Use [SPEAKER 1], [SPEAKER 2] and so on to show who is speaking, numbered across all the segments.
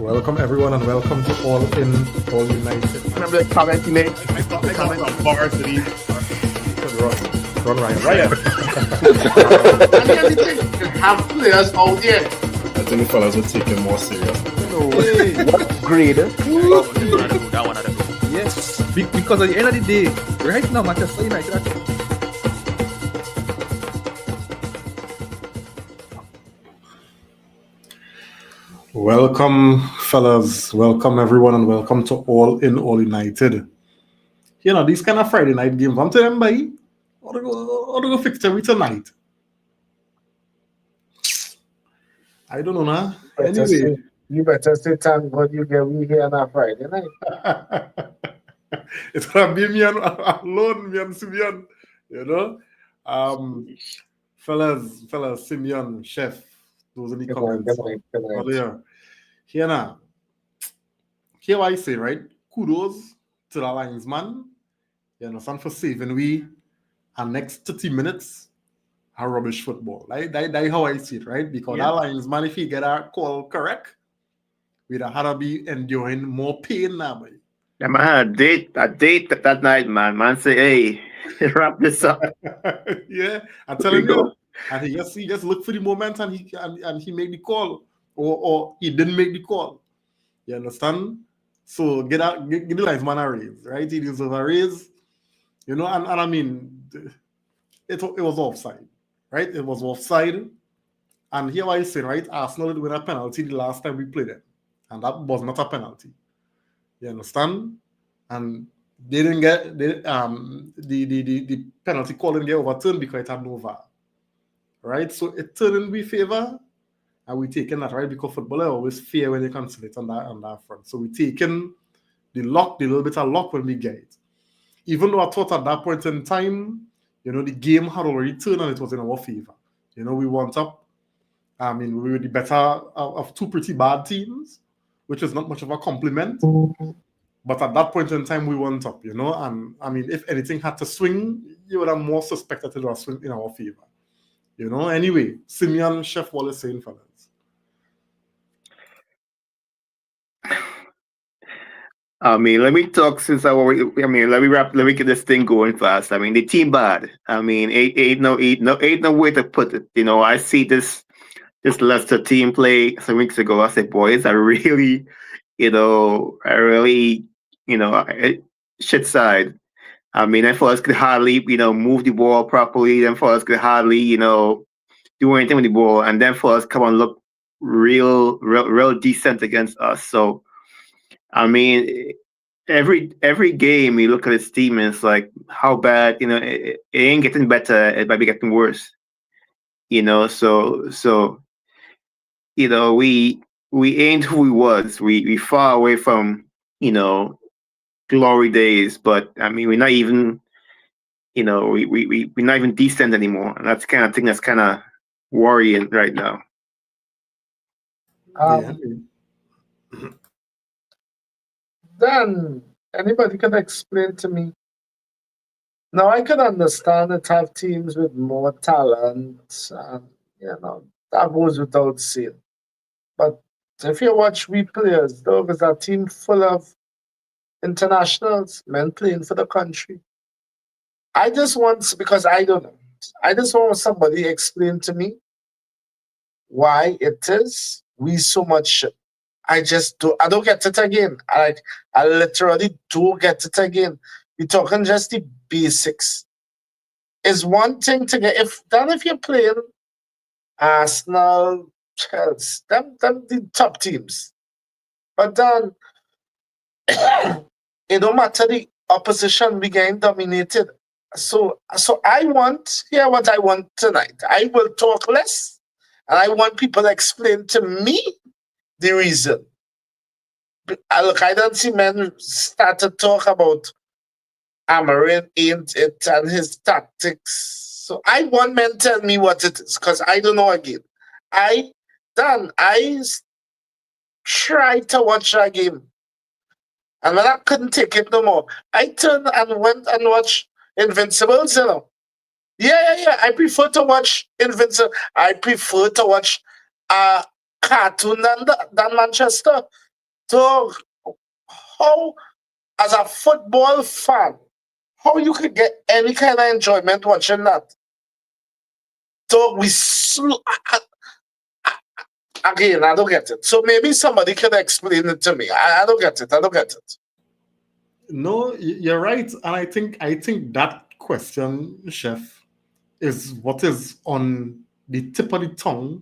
[SPEAKER 1] Welcome everyone and welcome to All In, All United.
[SPEAKER 2] Remember the comment he made?
[SPEAKER 3] I thought they got some varsity.
[SPEAKER 1] Run Ryan.
[SPEAKER 2] And everything. You have players out there.
[SPEAKER 3] I think the fellas will take it more serious.
[SPEAKER 4] No way. What grade?
[SPEAKER 5] That one.
[SPEAKER 4] Yes. Because at the end of the day, right now, Manchester United are
[SPEAKER 1] Welcome fellas, welcome everyone and welcome to All In, All United. You know, these kind of Friday night games, I'm telling them, boy, how to go fix every tonight? I don't know now. Anyway.
[SPEAKER 2] You better say thank God you get me here on a Friday night.
[SPEAKER 1] It's gonna be me alone, me and Simeon. You know? Fellas, Simeon, Chef, those in the comments.
[SPEAKER 2] Good night.
[SPEAKER 1] Here now. Here what I say, right? Kudos to the linesman. You understand, for saving we and next 30 minutes are rubbish football. That's how I see it, right? Because that linesman, if he get our call correct, we'd have had to be enduring more pain now, boy.
[SPEAKER 5] Yeah, man, I had a date that night, man. Man say, hey, wrap this up.
[SPEAKER 1] Yeah, I'm telling you. And he just looked for the moment and he made the call. Or he didn't make the call. You understand? So get the linesman a raise, right? He deserves a raise. You know, and I mean, it was offside, right? It was offside. And here I say, right? Arsenal did win a penalty the last time we played it. And that was not a penalty. You understand? And they didn't get the penalty call didn't get overturned because it had no VAR. Right? So it turned in we favor. And we taking that, right? Because football are always fair when they concentrate on that front. So we taking the little bit of luck when we get it. Even though I thought at that point in time, you know, the game had already turned and it was in our favor. You know, we went up. I mean, we were the better of two pretty bad teams, which is not much of a compliment. But at that point in time, we went up, you know. And I mean, if anything had to swing, you would have more suspected it was swing in our favor. You know, anyway, Simeon, Chef Wallace saying, fellas.
[SPEAKER 5] I mean, let me talk since let me get this thing going fast. I mean, the team bad. I mean, ain't no way to put it. You know, I see this Leicester team play some weeks ago. I said, boys, I really, shit side. I mean, and for us could hardly, move the ball properly. Then for us could hardly, do anything with the ball. And then for us come and look real decent against us. So, I mean, every game you look at this team and it's like how bad, it ain't getting better. It might be getting worse. So we ain't who we was. We far away from, glory days, but I mean, we're not even, we're not even decent anymore. And that's kind of thing that's kind of worrying right now.
[SPEAKER 2] Then anybody can explain to me. Now I can understand that have teams with more talent, and that goes without saying. But if you watch we players, though, there's a team full of internationals, men playing for the country. I just want, because I don't know, I just want somebody to explain to me why it is we so much. I don't get it again. I literally don't get it again. We're talking just the basics. It's one thing to get, if you're playing Arsenal, Chelsea, them the top teams. But then it don't matter the opposition, we getting dominated. So I want, hear what I want tonight. I will talk less, and I want people to explain to me the reason. I don't see men start to talk about Amarin ain't it and his tactics. So I want men tell me what it is, because I don't know again. I tried to watch a game, and when I couldn't take it no more, I turned and went and watched Invincibles, Yeah. I prefer to watch Invincible. I prefer to watch cartoon than Manchester. So how, as a football fan, how you could get any kind of enjoyment watching that? So again, I don't get it. So maybe somebody can explain it to me. I don't get it. I don't get it.
[SPEAKER 1] No, you're right, and I think that question, Chef, is what is on the tip of the tongue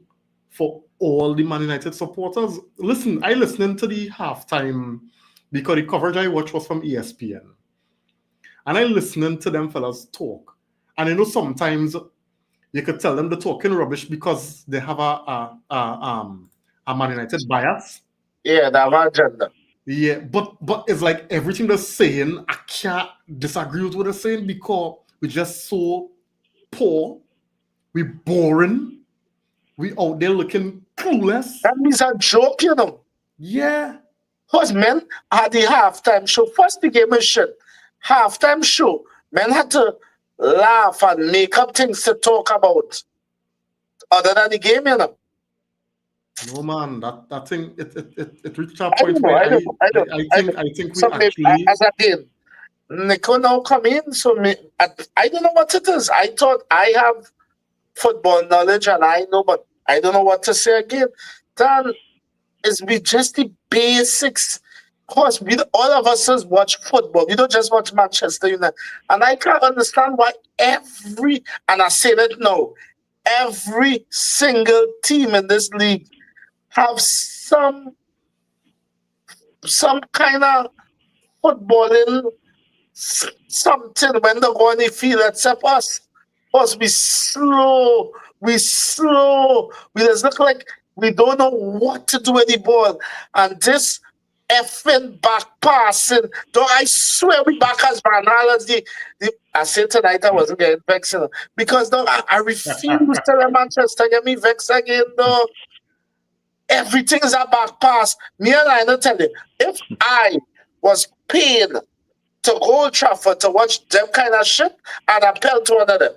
[SPEAKER 1] for all the Man United supporters. Listen, I listened to the halftime because the coverage I watched was from ESPN, and I listening to them fellas talk, and sometimes you could tell them they're talking rubbish because they have a Man United bias.
[SPEAKER 2] Yeah, the agenda.
[SPEAKER 1] Yeah, but it's like everything they're saying, I can't disagree with what they're saying because we're just so poor, we boring, we out there looking clueless.
[SPEAKER 2] That means a joke, you know.
[SPEAKER 1] Yeah.
[SPEAKER 2] Because men had the halftime show. First the game is shit. Halftime show. Men had to laugh and make up things to talk about. Other than the game, you know.
[SPEAKER 1] No man, that thing it reached a
[SPEAKER 2] I don't
[SPEAKER 1] point
[SPEAKER 2] know,
[SPEAKER 1] where
[SPEAKER 2] I don't know, I don't know.
[SPEAKER 1] I think we
[SPEAKER 2] So maybe,
[SPEAKER 1] actually
[SPEAKER 2] as again, Nico now come in, so I don't know what it is. I thought I have football knowledge and I know, but I don't know what to say again. Then is we just the basics. Of course, all of us just watch football. We don't just watch Manchester United. And I can't understand why and I say that now, every single team in this league have some kind of footballing something when they go on the field except us. Us, we slow. We just look like we don't know what to do with the ball. And this effing back passing, though I swear we back as banal as I said tonight I wasn't getting vexed, you know, because though I refuse to let Manchester get me vexed again, though. Everything is a back pass. Me and I don't tell you, if I was paid to go Old Trafford to watch them kind of shit, I'd appeal to one of them.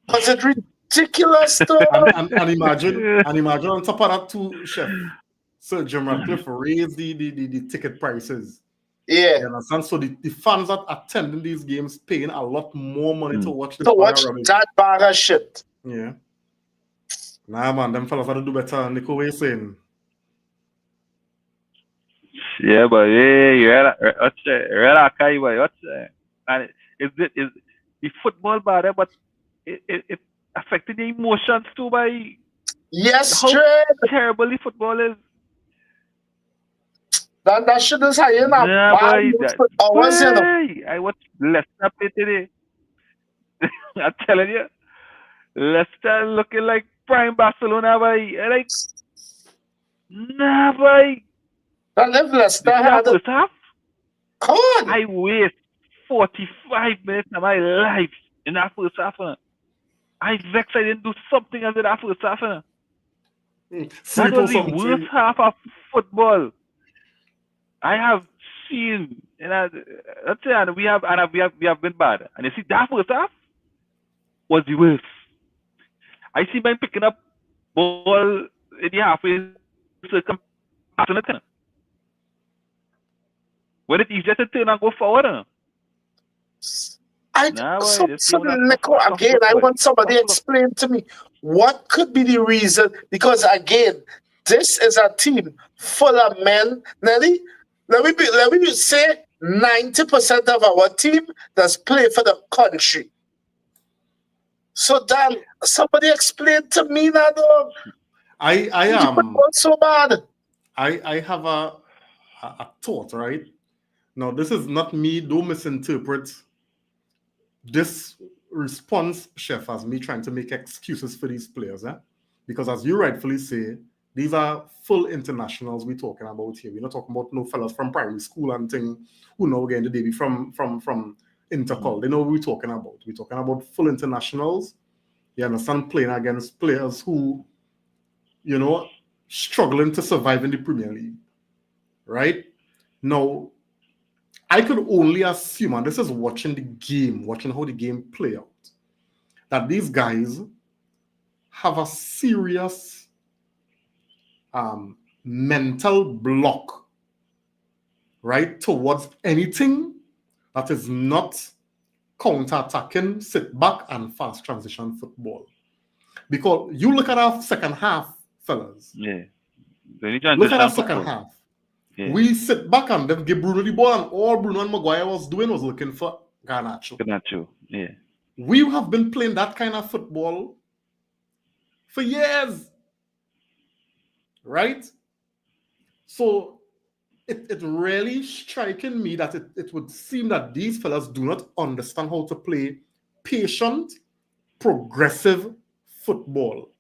[SPEAKER 2] Because it's ridiculous, though.
[SPEAKER 1] and imagine on top of that too, Chef. Sir Jim Ratcliffe raised the ticket prices.
[SPEAKER 2] Yeah.
[SPEAKER 1] You understand? So the fans that attending these games paying a lot more money to watch
[SPEAKER 2] that bag of shit.
[SPEAKER 1] Yeah. Nah man, them fellas gotta do better. Nico, what you saying?
[SPEAKER 6] Yeah, but yeah, what's and is the football bad, but it affected the emotions too by
[SPEAKER 2] yes,
[SPEAKER 6] how terrible the football is.
[SPEAKER 2] That shit is high in
[SPEAKER 6] I watched Leicester play today. I'm telling you, Leicester looking like prime Barcelona, boy. Like, nah, boy.
[SPEAKER 2] That if Leicester had
[SPEAKER 6] first half,
[SPEAKER 2] come on.
[SPEAKER 6] I waste 45 minutes of my life in that first half. I vexed I didn't do something under that first half. That was the worst half of football I have seen. And that's it. And we have been bad. And you see, that first half was the worst. I see men picking up ball in the halfway circle. When it's easier to turn and go forward.
[SPEAKER 2] Nico, again, I want somebody to explain to me what could be the reason. Because again, this is a team full of men. Nelly, let me say 90% of our team does play for the country. So Dan, somebody explain to me that
[SPEAKER 1] I am
[SPEAKER 2] so bad.
[SPEAKER 1] I have a thought, right? Now this is not me, don't misinterpret this response, Chef, as me trying to make excuses for these players, because as you rightfully say, these are full internationals we're talking about here. We're not talking about no fellas from primary school and thing who know again the baby from Intercol. They know what we're talking about. We're talking about full internationals. You understand, playing against players who, struggling to survive in the Premier League. Right? Now, I could only assume, and this is watching the game, watching how the game play out, that these guys have a serious mental block, right, towards anything that is not counter-attacking, sit back and fast transition football. Because you look at our second half, fellas.
[SPEAKER 6] Yeah. The
[SPEAKER 1] Look at our
[SPEAKER 6] transition
[SPEAKER 1] second
[SPEAKER 6] football.
[SPEAKER 1] half.
[SPEAKER 6] Yeah.
[SPEAKER 1] We sit back and then give Bruno the ball, and all Bruno and Maguire was doing was looking for Garnacho.
[SPEAKER 6] Garnacho. Yeah.
[SPEAKER 1] We have been playing that kind of football for years, right? So it really striking me that it would seem that these fellas do not understand how to play patient, progressive football.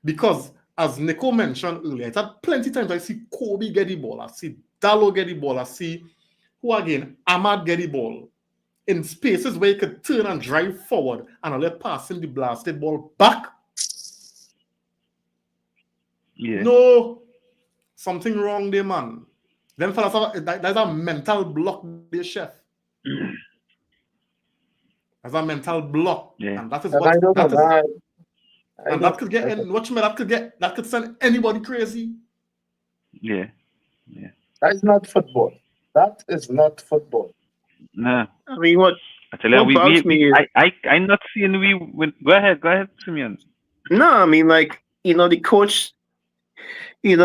[SPEAKER 1] Because as Nico mentioned earlier, it's had plenty of times I see Kobe get the ball, I see Dallo get the ball, I see who again, Ahmad get the ball in spaces where he could turn and drive forward and only passing the blasted ball back.
[SPEAKER 6] Yeah.
[SPEAKER 1] No, something wrong there, man. Them fellas there's a mental block there, chef. There's a mental block,
[SPEAKER 6] Yeah.
[SPEAKER 1] and that is
[SPEAKER 2] And
[SPEAKER 1] what
[SPEAKER 2] I don't
[SPEAKER 1] that
[SPEAKER 2] know
[SPEAKER 1] is.
[SPEAKER 2] that.
[SPEAKER 1] And that could get in. Watch me. That could send anybody crazy.
[SPEAKER 6] Yeah. Yeah.
[SPEAKER 2] That is not football. That is not football.
[SPEAKER 6] Nah.
[SPEAKER 5] I mean, what
[SPEAKER 6] I tell you,
[SPEAKER 5] What bugs me is-
[SPEAKER 6] I'm not seeing we win. Go ahead, Simeon.
[SPEAKER 5] no, I mean, like, the coach, we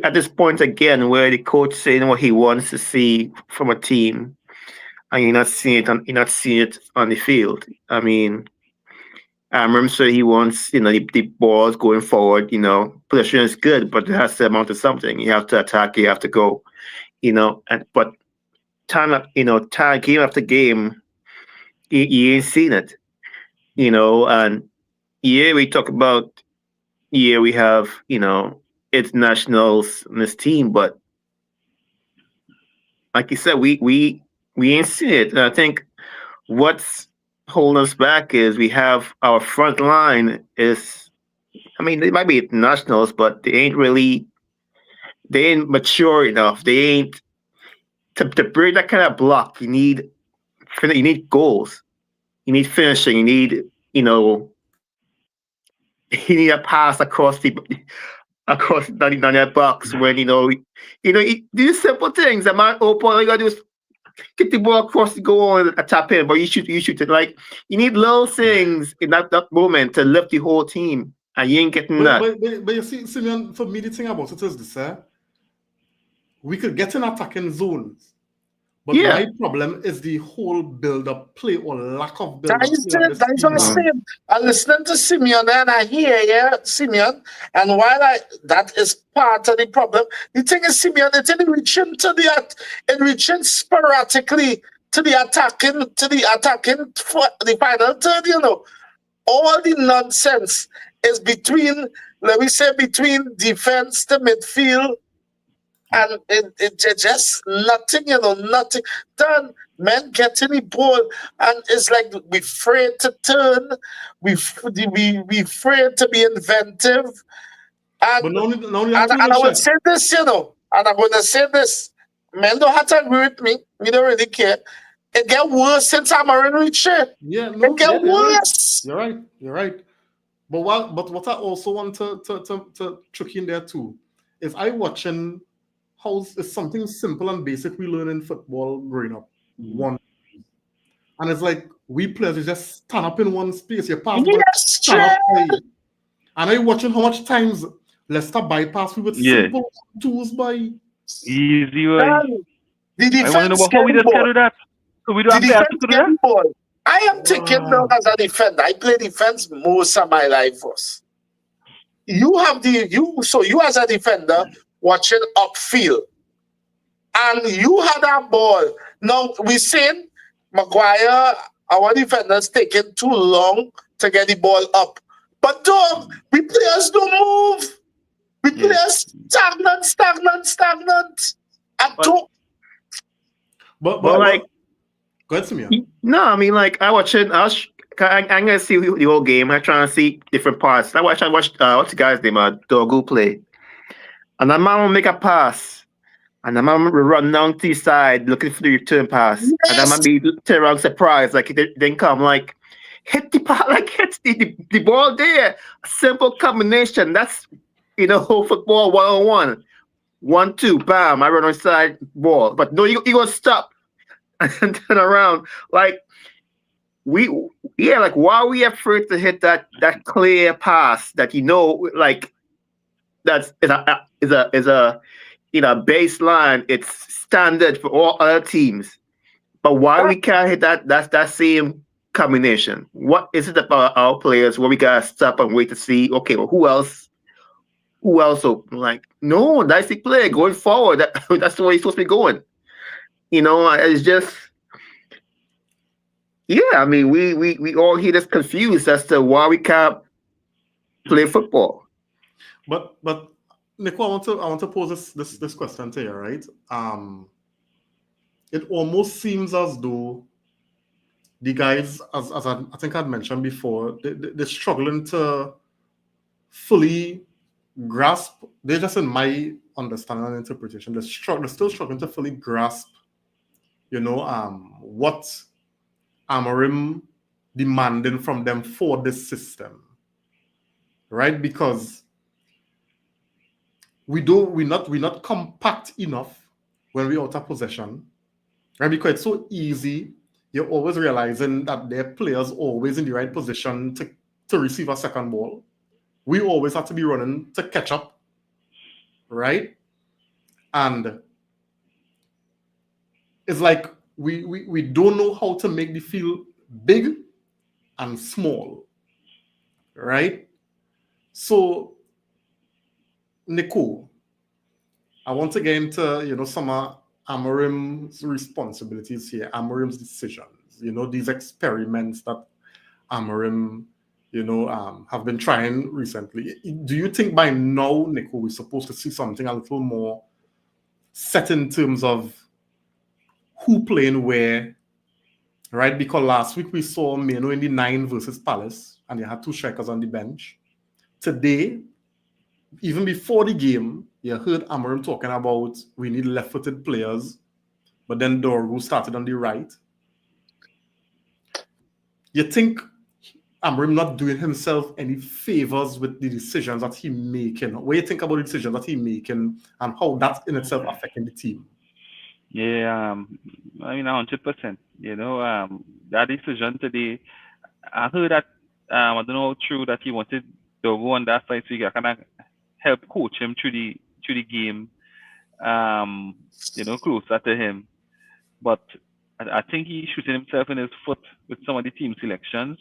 [SPEAKER 5] at this point again where the coach saying what he wants to see from a team, and you're not seeing it on the field. I mean, Amram said he wants, the balls going forward. Possession is good, but it has to amount to something. You have to attack. You have to go. But game after game, you ain't seen it. And yeah, we talk about we have internationals in this team, but like you said, we ain't seen it. And I think what's holding us back is we have our front line is. I mean, they might be internationals, but they ain't mature enough. They ain't to break that kind of block. You need goals. You need finishing. You need you need a pass across the box when these simple things. The man open, all you gotta do is get the ball across the goal and tap in, but you shoot it. Like, you need little things in that moment to lift the whole team, and you ain't getting that.
[SPEAKER 1] But you see, Simeon, for me, the thing about it is this, we could get in attacking zones. But my problem is the whole build-up play or lack of build-up play.
[SPEAKER 2] That's what I'm saying. I listen to Simeon and I hear Simeon, and while that is part of the problem, the thing is, Simeon, it's enriching sporadically to the attacking for the final third. All the nonsense is between defense to midfield. And it just nothing done. Men getting the ball, and it's like we're afraid to turn. We afraid to be inventive. And I would say this, and I'm going to say this. Men don't have to agree with me. We don't really care. It get worse since Amarin reached it. It get worse.
[SPEAKER 1] You're right. But what I also want to trick in there too is I watching. It's something simple and basic we learn in football growing up. One, and it's like we players just stand up in one space. You pass, stand up. And I watching how much times Leicester bypass we with simple tools by
[SPEAKER 6] easy way.
[SPEAKER 2] The defense
[SPEAKER 6] I want to know how we just do that. So we don't have to do that.
[SPEAKER 2] Ball. I am taking now as a defender. I play defense most of my life. You as a defender. Watching upfield, and you had that ball. Now we seen Maguire, our defenders, taking too long to get the ball up. But dog, we players don't move. We players stagnant.
[SPEAKER 1] But like, go ahead, Simeon.
[SPEAKER 5] No, I mean, like, I'm gonna see the whole game. I'm trying to see different parts. I watched what's the guy's name? Dogu play. And the man will make a pass. And the man will run down to the side looking for the return pass. Yes. And the man be turn around surprised. Like, it didn't come. Like, hit the ball there. A simple combination. That's football 1-on-1. 1-2, bam, I run on side ball. But no, you gonna stop and turn around. Like like why are we afraid to hit that clear pass that like that's is a baseline. It's standard for all other teams. But why we can't hit that same combination? What is it about our players where we gotta stop and wait to see? Okay, well, who else? Who else? So like, no, that's the play going forward. That's the way it's supposed to be going. It's just, yeah. I mean, we all here just confused as to why we can't play football.
[SPEAKER 1] But Nico, I want to pose this question to you, right? It almost seems as though the guys, as I think I'd mentioned before, they're struggling to fully grasp. They're just in my understanding and interpretation. They're still struggling to fully grasp, what Amorim demanding from them for this system, right? Because we're not compact enough when we're out of possession, right? Because it's so easy. You're always realizing that their players always in the right position to receive a second ball. We always have to be running to catch up, right? And it's like we don't know how to make the field big and small, right? So, Nico, I want to get into some of Amorim's responsibilities here, Amorim's decisions, these experiments that Amorim, have been trying recently. Do you think by now, Nico, we're supposed to see something a little more set in terms of who playing where, right? Because last week we saw Meno in the 9 versus Palace, and they had 2 strikers on the bench. Today, even before the game, you heard Amorim talking about we need left-footed players, but then Dorgu started on the right. You think Amorim not doing himself any favors with the decisions that he making? What do you think about the decisions that he making and how that in itself affecting the team?
[SPEAKER 6] Yeah, I mean, 100%. That decision today, I heard that, I don't know how true that he wanted to go on that side so he can help coach him through the game, closer to him. But I think he's shooting himself in his foot with some of the team selections.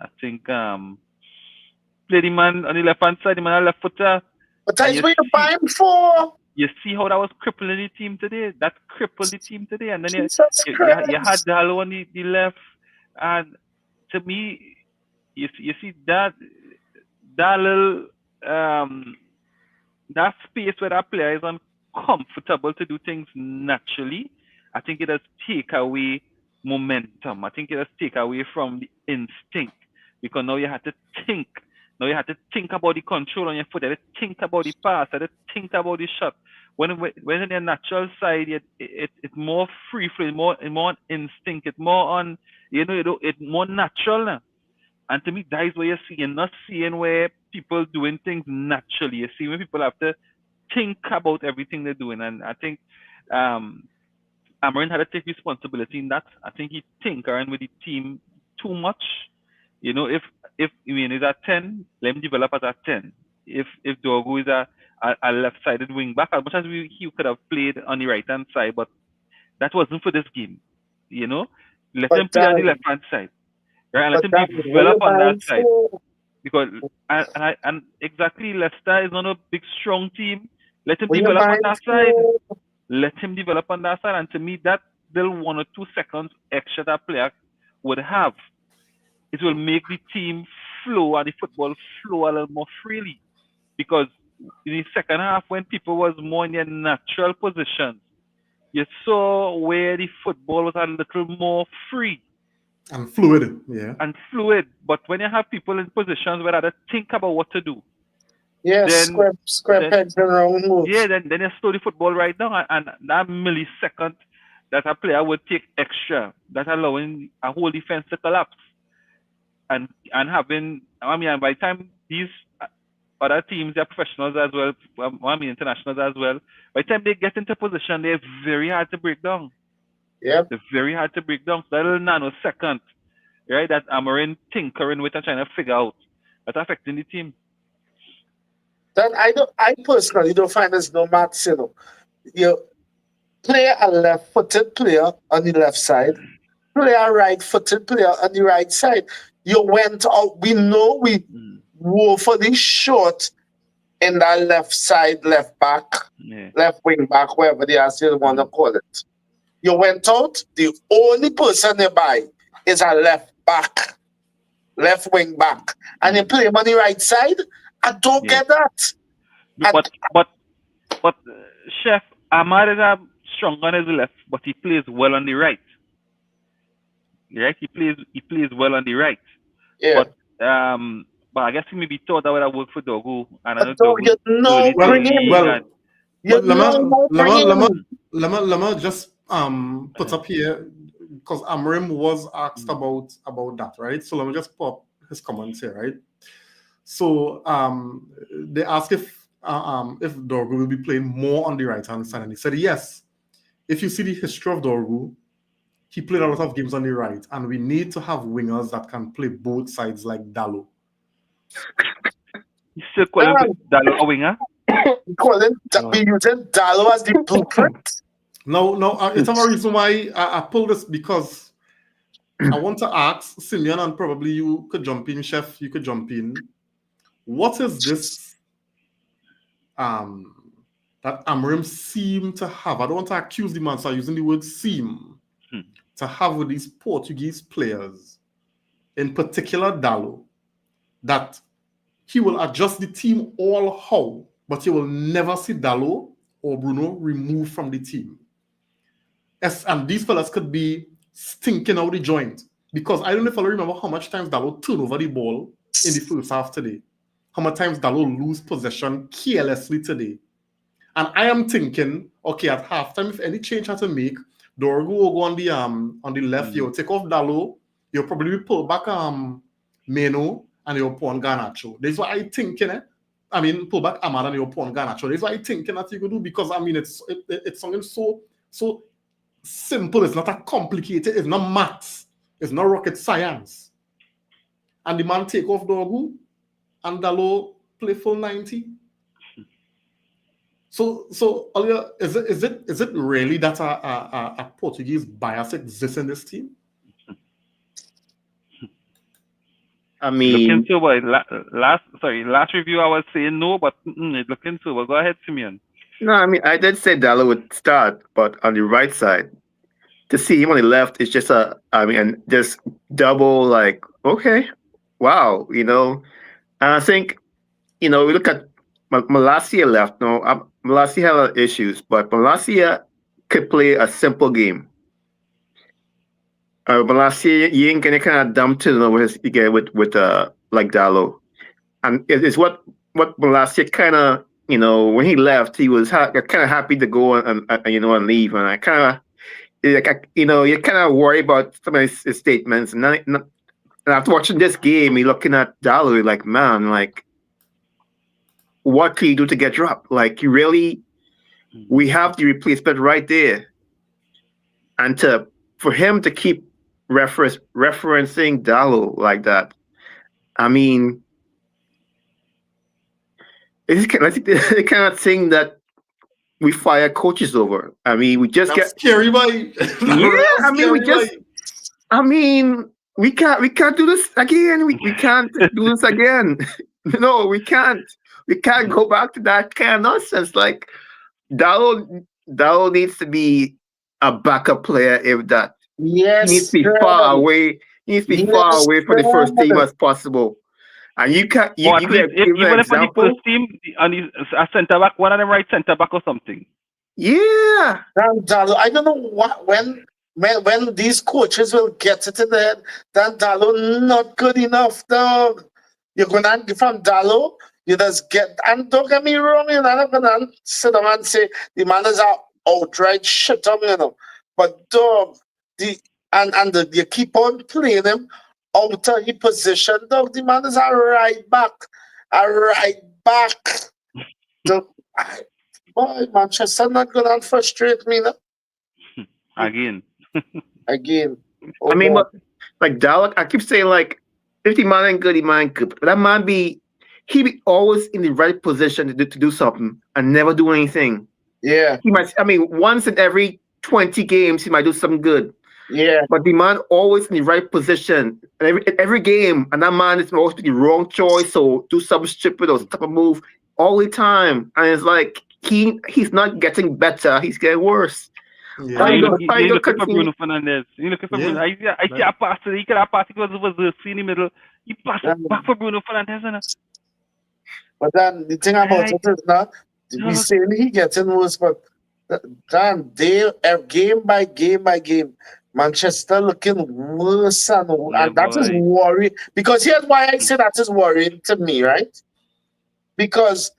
[SPEAKER 6] I think play the man on the left hand side, the man on the left footer.
[SPEAKER 2] But that's what you're buying for.
[SPEAKER 6] You see how that was crippling the team today? That crippled the team today. And then you had Dallo on the left. And to me, you see that little that space where that player is uncomfortable to do things naturally. I think it does take away momentum. I think it does take away from the instinct, because now you have to think. Now you have to think about the control on your foot. You have to think about the pass. You have to think about the shot. When in your natural side, it's more free flow, more on instinct. It's more on, it's more natural now. And to me, that is what you're seeing. Not seeing where people doing things naturally. You see when people have to think about everything they're doing. And I think Amorim had to take responsibility in that. I think he tinkering with the team too much. If he's at 10, let him develop as a 10. If Dorgu is a left-sided wing back, as much as he could have played on the right-hand side, but that wasn't for this game. Let him play on the left-hand side. Right? And let him develop on that side. Because and exactly, Leicester is not a big strong team. Let him develop on that side. Let him develop on that side. And to me, that little 1 or 2 seconds extra that player would have, it will make the team flow and the football flow a little more freely. Because in the second half, when people was more in their natural positions, you saw where the football was a little more free.
[SPEAKER 1] And fluid, yeah.
[SPEAKER 6] And fluid. But when you have people in positions where they think about what to do.
[SPEAKER 2] Yeah, scrap heads around moves.
[SPEAKER 6] Yeah, then you slow the football right down, and that millisecond that a player would take extra, that allowing a whole defense to collapse. And having, by the time these other teams, they're professionals as well. I mean, internationals as well. By the time they get into position, they're very hard to break down.
[SPEAKER 2] Yep.
[SPEAKER 6] They're very hard to break down. So that little nanosecond, right, that Amarin tinkering with and trying to figure out, that's affecting the team.
[SPEAKER 2] That I personally don't find there's no maths, you know. You play a left-footed player on the left side, play a right-footed player on the right side. You went out. We know we woefully short in that left side, left back, left wing back, wherever they are still want to call it. You went out. The only person nearby is a left back, left wing back, and you play him on the right side. I don't get that.
[SPEAKER 6] But Chef, Ahmad is strong on his left, but he plays well on the right. Right? He plays well on the right.
[SPEAKER 2] Yeah.
[SPEAKER 6] But I guess he maybe thought that would have worked for Dogu. And I know
[SPEAKER 2] Dogu,
[SPEAKER 6] Dogu
[SPEAKER 1] let me just put up here, because Amrim was asked about that, right? So let me just pop his comments here, right? So they asked if Dorgu will be playing more on the right hand side, and he said yes. If you see the history of Dorgu, he played a lot of games on the right, and we need to have wingers that can play both sides like Dallo.
[SPEAKER 6] You still call him Dallo a winger?
[SPEAKER 2] We using Dallo as the blueprint.
[SPEAKER 1] No, it's a reason why I pulled this, because I want to ask Simeon, and probably you could jump in, Chef, you could jump in. What is this that Amrim seem to have? I don't want to accuse the man, so I'm using the word seem to have with these Portuguese players, in particular Dallo, that he will adjust the team all how, but you will never see Dallo or Bruno removed from the team. Yes, and these fellas could be stinking out the joint, because I don't know if I remember how much times Dallo turned over the ball in the first half today. How many times Dallo lose possession carelessly today. And I am thinking, okay, at halftime, if any change had to make, Dorgu will go on the left, you'll take off Dallo, you'll probably pull back Meno, and you'll put on Garnacho. That's what I think, I mean, pull back Amad and you'll put on Garnacho. That's what I think that you could do, because I mean, it's something so simple. It's not a complicated, it's not maths, it's not rocket science. And the man take off Dorgu, and Dallo play full 90. So Olia, is it really that a Portuguese bias exists in this team?
[SPEAKER 5] I mean,
[SPEAKER 6] look into last review I was saying no, but look into it. Go ahead, Simeon.
[SPEAKER 5] No, I mean, I did say Dallo would start, but on the right side, to see him on the left is just just double, like, okay, wow, And I think, we look at Malacia left. No, Malacia had a lot of issues, but Malacia could play a simple game. Malacia, you ain't gonna kind of dump to you get with like Dallo, and it's what Malacia kind of when he left, he was kind of happy to go and leave, and I kind of you kind of worry about some of his statements, and after watching this game, you're looking at Dallo, you're like, man, like, what can you do to get dropped? Like, you really, we have the replacement right there, and for him to keep referencing Dallo like that, I mean, it's kind of thing that we fire coaches over. I mean, we just
[SPEAKER 1] That's scary, boy.
[SPEAKER 5] We can't do this again. We can't do this again. No, we can't. We can't go back to that kind of nonsense. Like, Dallo needs to be a backup player. If that,
[SPEAKER 2] yes,
[SPEAKER 5] he needs to be far away. He needs to be far away from the first team as possible. And you can't.
[SPEAKER 6] Even if on the first team, on a centre back, one of them right centre back or something.
[SPEAKER 5] Yeah.
[SPEAKER 2] Dallo, I don't know when these coaches will get it in their head that Dallo not good enough, dog. You're gonna from Dallo, you just get, and don't get me wrong, you're not gonna sit down and say the man is outright shit up, But dog, you keep on playing him out of his position, dog. The man is a right back back. Boy, Manchester not gonna frustrate me now.
[SPEAKER 6] Again.
[SPEAKER 2] Again. Oh,
[SPEAKER 5] I mean,
[SPEAKER 2] boy.
[SPEAKER 5] but like Dalek, I keep saying like, if the man ain't good, the man good. But that man he be always in the right position to do something and never do anything.
[SPEAKER 2] Yeah,
[SPEAKER 5] He might, I mean, once in every 20 games, he might do something good.
[SPEAKER 2] yeah.
[SPEAKER 5] But the man always in the right position. And every game, and that man is always the wrong choice or do something stupid or some type of move all the time. And it's like he's not getting better, he's getting worse.
[SPEAKER 1] Yeah.
[SPEAKER 6] You
[SPEAKER 5] Find
[SPEAKER 6] look for
[SPEAKER 5] continue.
[SPEAKER 6] Bruno Fernandes. You look for
[SPEAKER 1] Yeah.
[SPEAKER 6] Bruno. I see a pass. He could have passed. It was in the middle. He passed it back for Bruno Fernandes. And
[SPEAKER 2] But then the thing about it is now, we saying he getting worse, but Dan, game by game, Manchester looking worse and that is worrying. Because here's why I say that is worrying to me, right? Because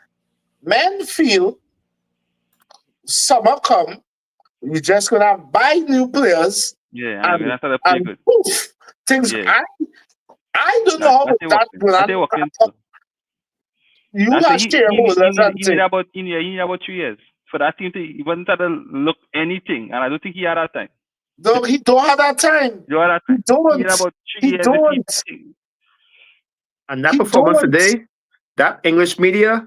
[SPEAKER 2] men feel summer come, we just gonna buy new players.
[SPEAKER 6] Yeah,
[SPEAKER 2] and poof, things.
[SPEAKER 6] Yeah.
[SPEAKER 2] I don't know how that plan. You have shareholders and
[SPEAKER 6] he need about 3 years for that team to even start to look anything, and I don't think he had that time.
[SPEAKER 2] No, he don't have that time. He don't. He don't.
[SPEAKER 5] And that performance today, that English media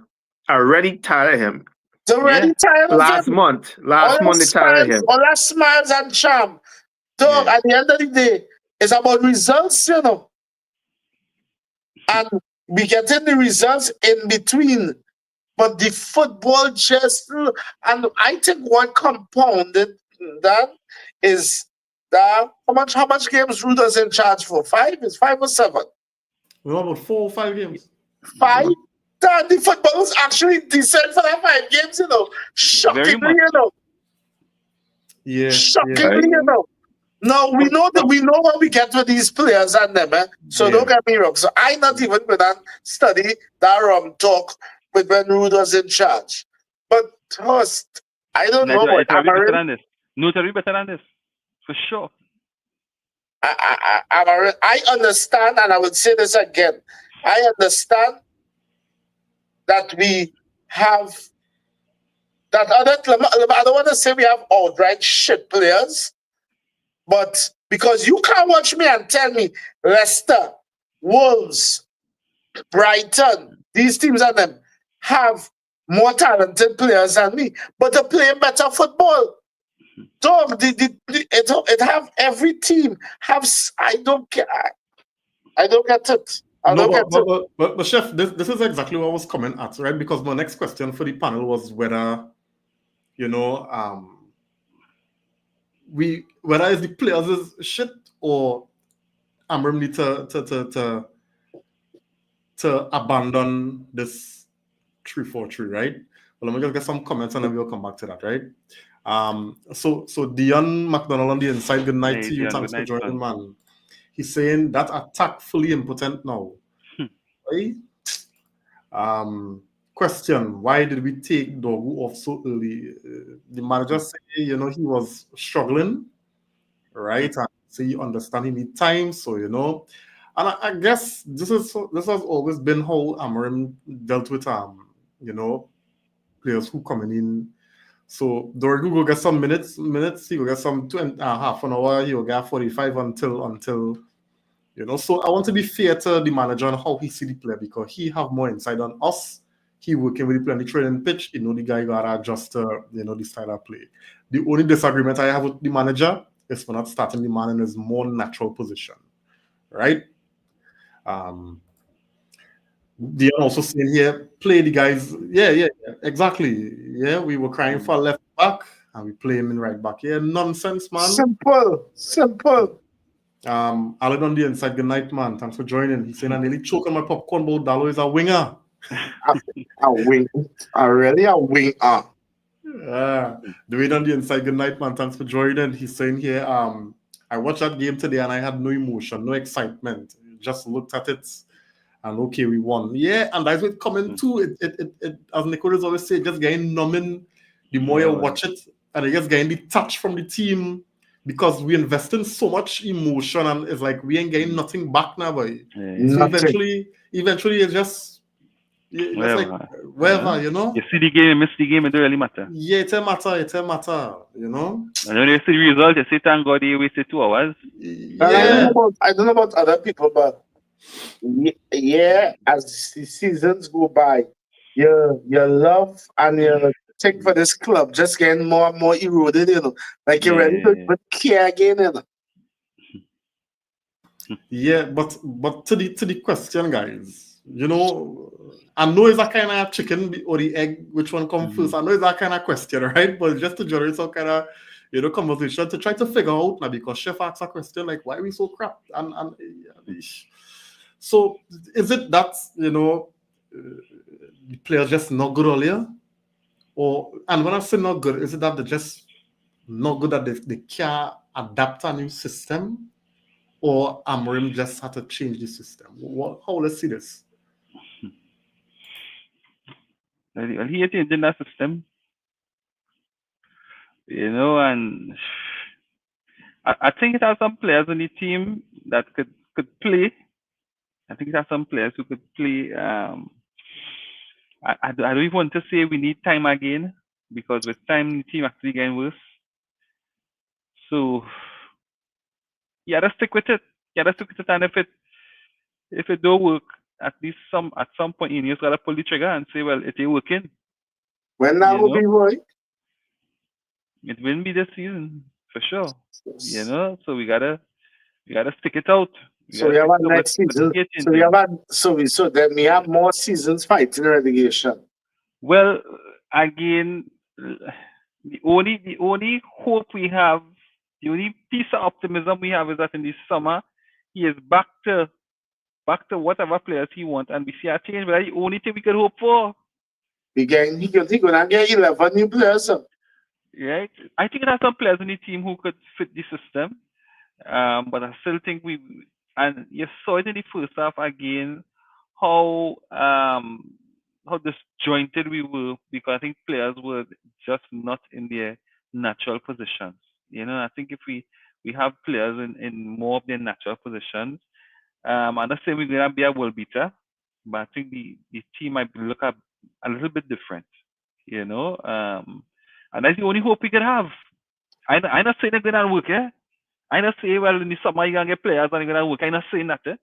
[SPEAKER 5] are already tired of him.
[SPEAKER 2] They're already tired of
[SPEAKER 5] last
[SPEAKER 2] him.
[SPEAKER 5] month they tired of him.
[SPEAKER 2] All that smiles and charm. Dog, at the end of the day, it's about results, you know. And we getting the results in between. But the football just, and I think one compounded that is that how much games Ruda's in charge for? 5? Is 5 or 7?
[SPEAKER 1] Well, about 4 or 5 games.
[SPEAKER 2] 5? The football is actually decent for that 5 games, you know. Shockingly, you know.
[SPEAKER 1] Yeah.
[SPEAKER 2] Shockingly, you know. No, we know what we get with these players and them, eh? So don't get me wrong. So I not even going to study that talk with when Rude was in charge. But first, I don't know what
[SPEAKER 6] Notary better than this. For sure.
[SPEAKER 2] I understand, and I will say this again. I understand that we have that other. I don't want to say we have outright shit players, but because you can't watch me and tell me Leicester, Wolves, Brighton, these teams and them have more talented players than me, but they play better football. Dog, it have every team have. I don't get it.
[SPEAKER 1] But Chef, this is exactly what I was coming at, right? Because my next question for the panel was whether, whether it's the players is shit or Amram need to abandon this 3-4-3, right? Well, let me just get some comments and then we'll come back to that, right? So Dion McDonald on the inside, good night to you. Thanks for joining, man. He's saying that attack fully impotent now. Right? Question: why did we take Dogu off so early? The manager said, he was struggling, right? And so you understand he need time, so and I guess this has always been how Amorim dealt with players who coming in. So Dorgu will get some minutes. He will get some half an hour. He will get 45 until. So I want to be fair to the manager on how he see the player because he have more insight on us. He working with the player on the training pitch. The guy gotta adjust the style of play. The only disagreement I have with the manager is for not starting the man in his more natural position, right? Dion also saying here, play the guys. Yeah, exactly. Yeah, we were crying for left back and we play him in right back. Yeah, nonsense, man.
[SPEAKER 2] Simple.
[SPEAKER 1] Alan on the inside, good night, man. Thanks for joining. He's saying I nearly choke on my popcorn bowl. Dalo is a winger.
[SPEAKER 2] A winger. Really a winger.
[SPEAKER 1] Dwayne on the inside, good night, man. Thanks for joining. He's saying here, I watched that game today and I had no emotion, no excitement. Just looked at it. And okay, we won. Yeah, and that's what coming too. It as Nicholas always say, just getting numbing the more you watch it, and it just getting the touch from the team because we invest in so much emotion, and it's like we ain't getting nothing back now, boy. So eventually, it's just Yeah, that's
[SPEAKER 6] Wherever.
[SPEAKER 1] like wherever, you know.
[SPEAKER 6] You see the game, you miss the game, it don't really matter.
[SPEAKER 1] Yeah, it's a matter, you know.
[SPEAKER 6] And when you see the result, you say, thank God you wasted 2 hours.
[SPEAKER 2] And I don't know
[SPEAKER 1] Yeah,
[SPEAKER 2] about other people, but yeah, as the seasons go by, your love and your take for this club just getting more and more eroded, you know. Like you really don't even care again, you know.
[SPEAKER 1] yeah, but to the question, guys, you know, I know it's a kind of chicken or the egg, which one comes first. I know it's that kind of question, right? But just to generate some kind of conversation to try to figure out now, because Chef asked a question like, why are we so crap? And so is it that the players just not good earlier, and when I say not good, is it that they're just not good that they can't adapt a new system? Or Amorim just had to change the system? How let's see this?
[SPEAKER 6] Well, he changing that system, and I think it has some players on the team that could play. I think it has some players who could play. I don't even want to say we need time again, because with time the team actually getting worse. So you gotta stick with it. And if it don't work, at least at some point you just gotta pull the trigger and say, well, it ain't working.
[SPEAKER 2] When that will be, Roy?
[SPEAKER 6] It will be this season for sure. So we gotta stick it out.
[SPEAKER 2] So we have a next season. So then we have more seasons fighting relegation.
[SPEAKER 6] Well, again, the only hope we have, the only piece of optimism we have is that in the summer he is back to whatever players he wants, and we see a change. But that's the only thing we could hope for.
[SPEAKER 2] He gonna get 11 new players.
[SPEAKER 6] Right? I think it has some players in the team who could fit the system. But I still think and you saw it in the first half again, how disjointed we were, because I think players were just not in their natural positions. I think if we have players in more of their natural positions, I'm not saying we're gonna be a world beater, but I think the team might look a little bit different. And that's the only hope we could have. I'm not saying it's gonna work, yeah. I not say, well, in the summer you're going to get players and you're going to work. I'm not saying that. But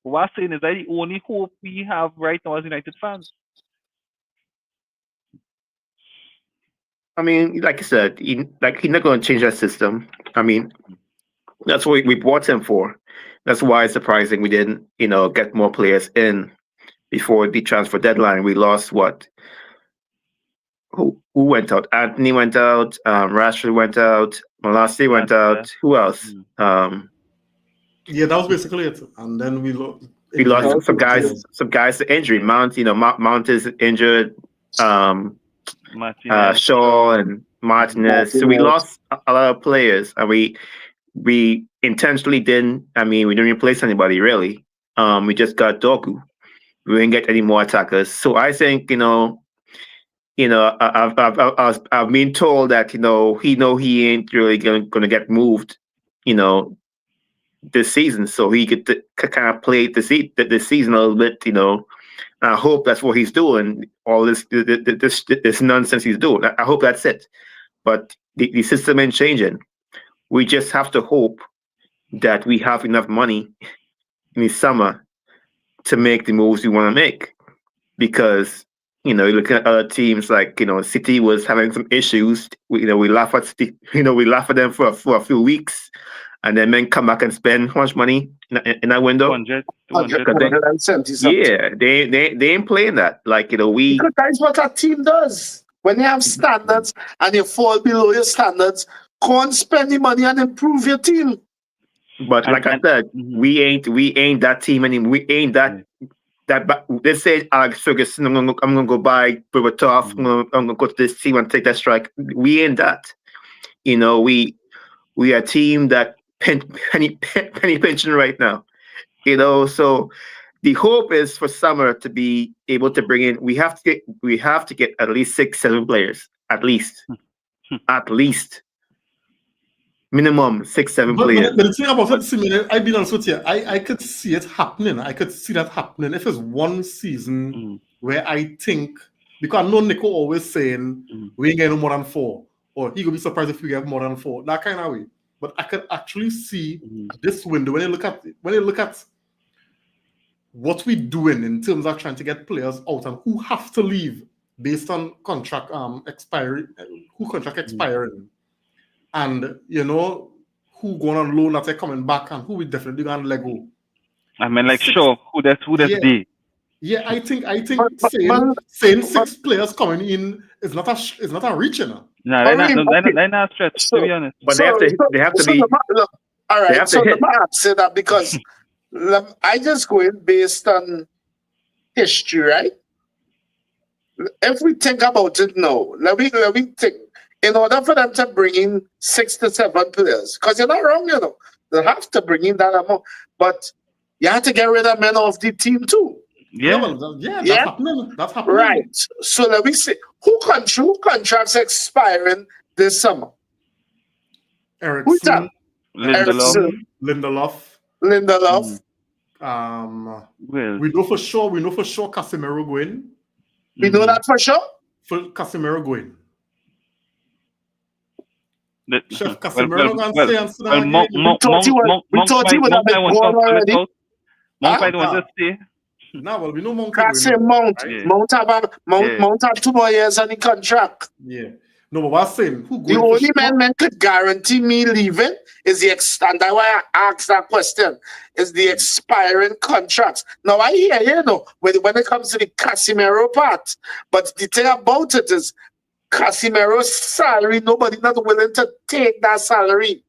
[SPEAKER 6] what I'm saying is that the only hope we have right now as United fans.
[SPEAKER 5] I mean, like I said, he's not going to change that system. I mean, that's what we bought him for. That's why it's surprising we didn't, get more players in before the transfer deadline. We lost what? Who went out? Anthony went out. Rashford went out. Malacia went out. Who else?
[SPEAKER 1] Yeah, that was basically it. And then we
[SPEAKER 5] lost some guys to injury. Mount, Mount is injured. Shaw and Martinez. So we lost a lot of players, and we intentionally didn't. I mean, we didn't replace anybody really. We just got Doku. We didn't get any more attackers. So I think I've been told that he ain't really gonna get moved, this season, so he could kind of play the season a little bit, I hope that's what he's doing. All this nonsense he's doing. I hope that's it. But the system ain't changing. We just have to hope that we have enough money in the summer to make the moves we want to make, because you look at other teams like City was having some issues. We laugh at them for a few weeks, and then come back and spend how much money in that window?
[SPEAKER 2] 270 something.
[SPEAKER 5] Yeah, they ain't playing that.
[SPEAKER 2] Because that's what a team does. When you have standards and you fall below your standards, go and spend the money and improve your team.
[SPEAKER 5] But I said, we ain't that team anymore. We ain't that. Let's say Alex Ferguson, I'm gonna go buy Berbatov. I'm gonna go to this team and take that strike. We ain't that. We are a team that penny pinching right now. So the hope is for summer to be able to bring in. We have to get at least 6-7 players, at least minimum 6-7 players.
[SPEAKER 1] But the thing about it, Simon, I've been honest with you. I could see it happening. I could see that happening if it's one season where I think, because I know Nico always saying we ain't getting no more than 4, or he could be surprised if we get more than 4, that kind of way. But I could actually see this window when you look at what we're doing in terms of trying to get players out and who have to leave based on contract expiry, who contract expiring, and you know who going on loan that they're coming back and who we definitely going to let go.
[SPEAKER 6] I mean, like, sure, who that's day.
[SPEAKER 1] Yeah, I think saying 6 players coming in is not a reach, you know.
[SPEAKER 6] No, they're not stretch, to be honest.
[SPEAKER 5] But they have to be.
[SPEAKER 2] All right, so let me say that because I just go in based on history, right? If we think about it now, let me think. In order for them to bring in 6 to 7 players, because you're not wrong, you know, they have to bring in that amount, but you have to get rid of men off the team too.
[SPEAKER 1] That's happening.
[SPEAKER 2] Right. So let me see who contracts expiring this summer.
[SPEAKER 1] Ericsson,
[SPEAKER 2] Lindelof.
[SPEAKER 1] We know for sure Casemiro going.
[SPEAKER 2] We know that for sure.
[SPEAKER 1] For Casemiro going. Chef Casemiro going to stay and
[SPEAKER 2] we thought he would have been gone already.
[SPEAKER 6] Mount might want to stay.
[SPEAKER 1] No, well, we know Mount.
[SPEAKER 2] Mount had 2 more years on the contract.
[SPEAKER 1] Yeah. No, but what I'm saying, who
[SPEAKER 2] the only man could guarantee me leaving is the and that's why I asked that question, is the expiring contracts. Now I hear, you know, when it comes to the Casemiro part, but the thing about it is Casemiro's salary, nobody not willing to take that salary.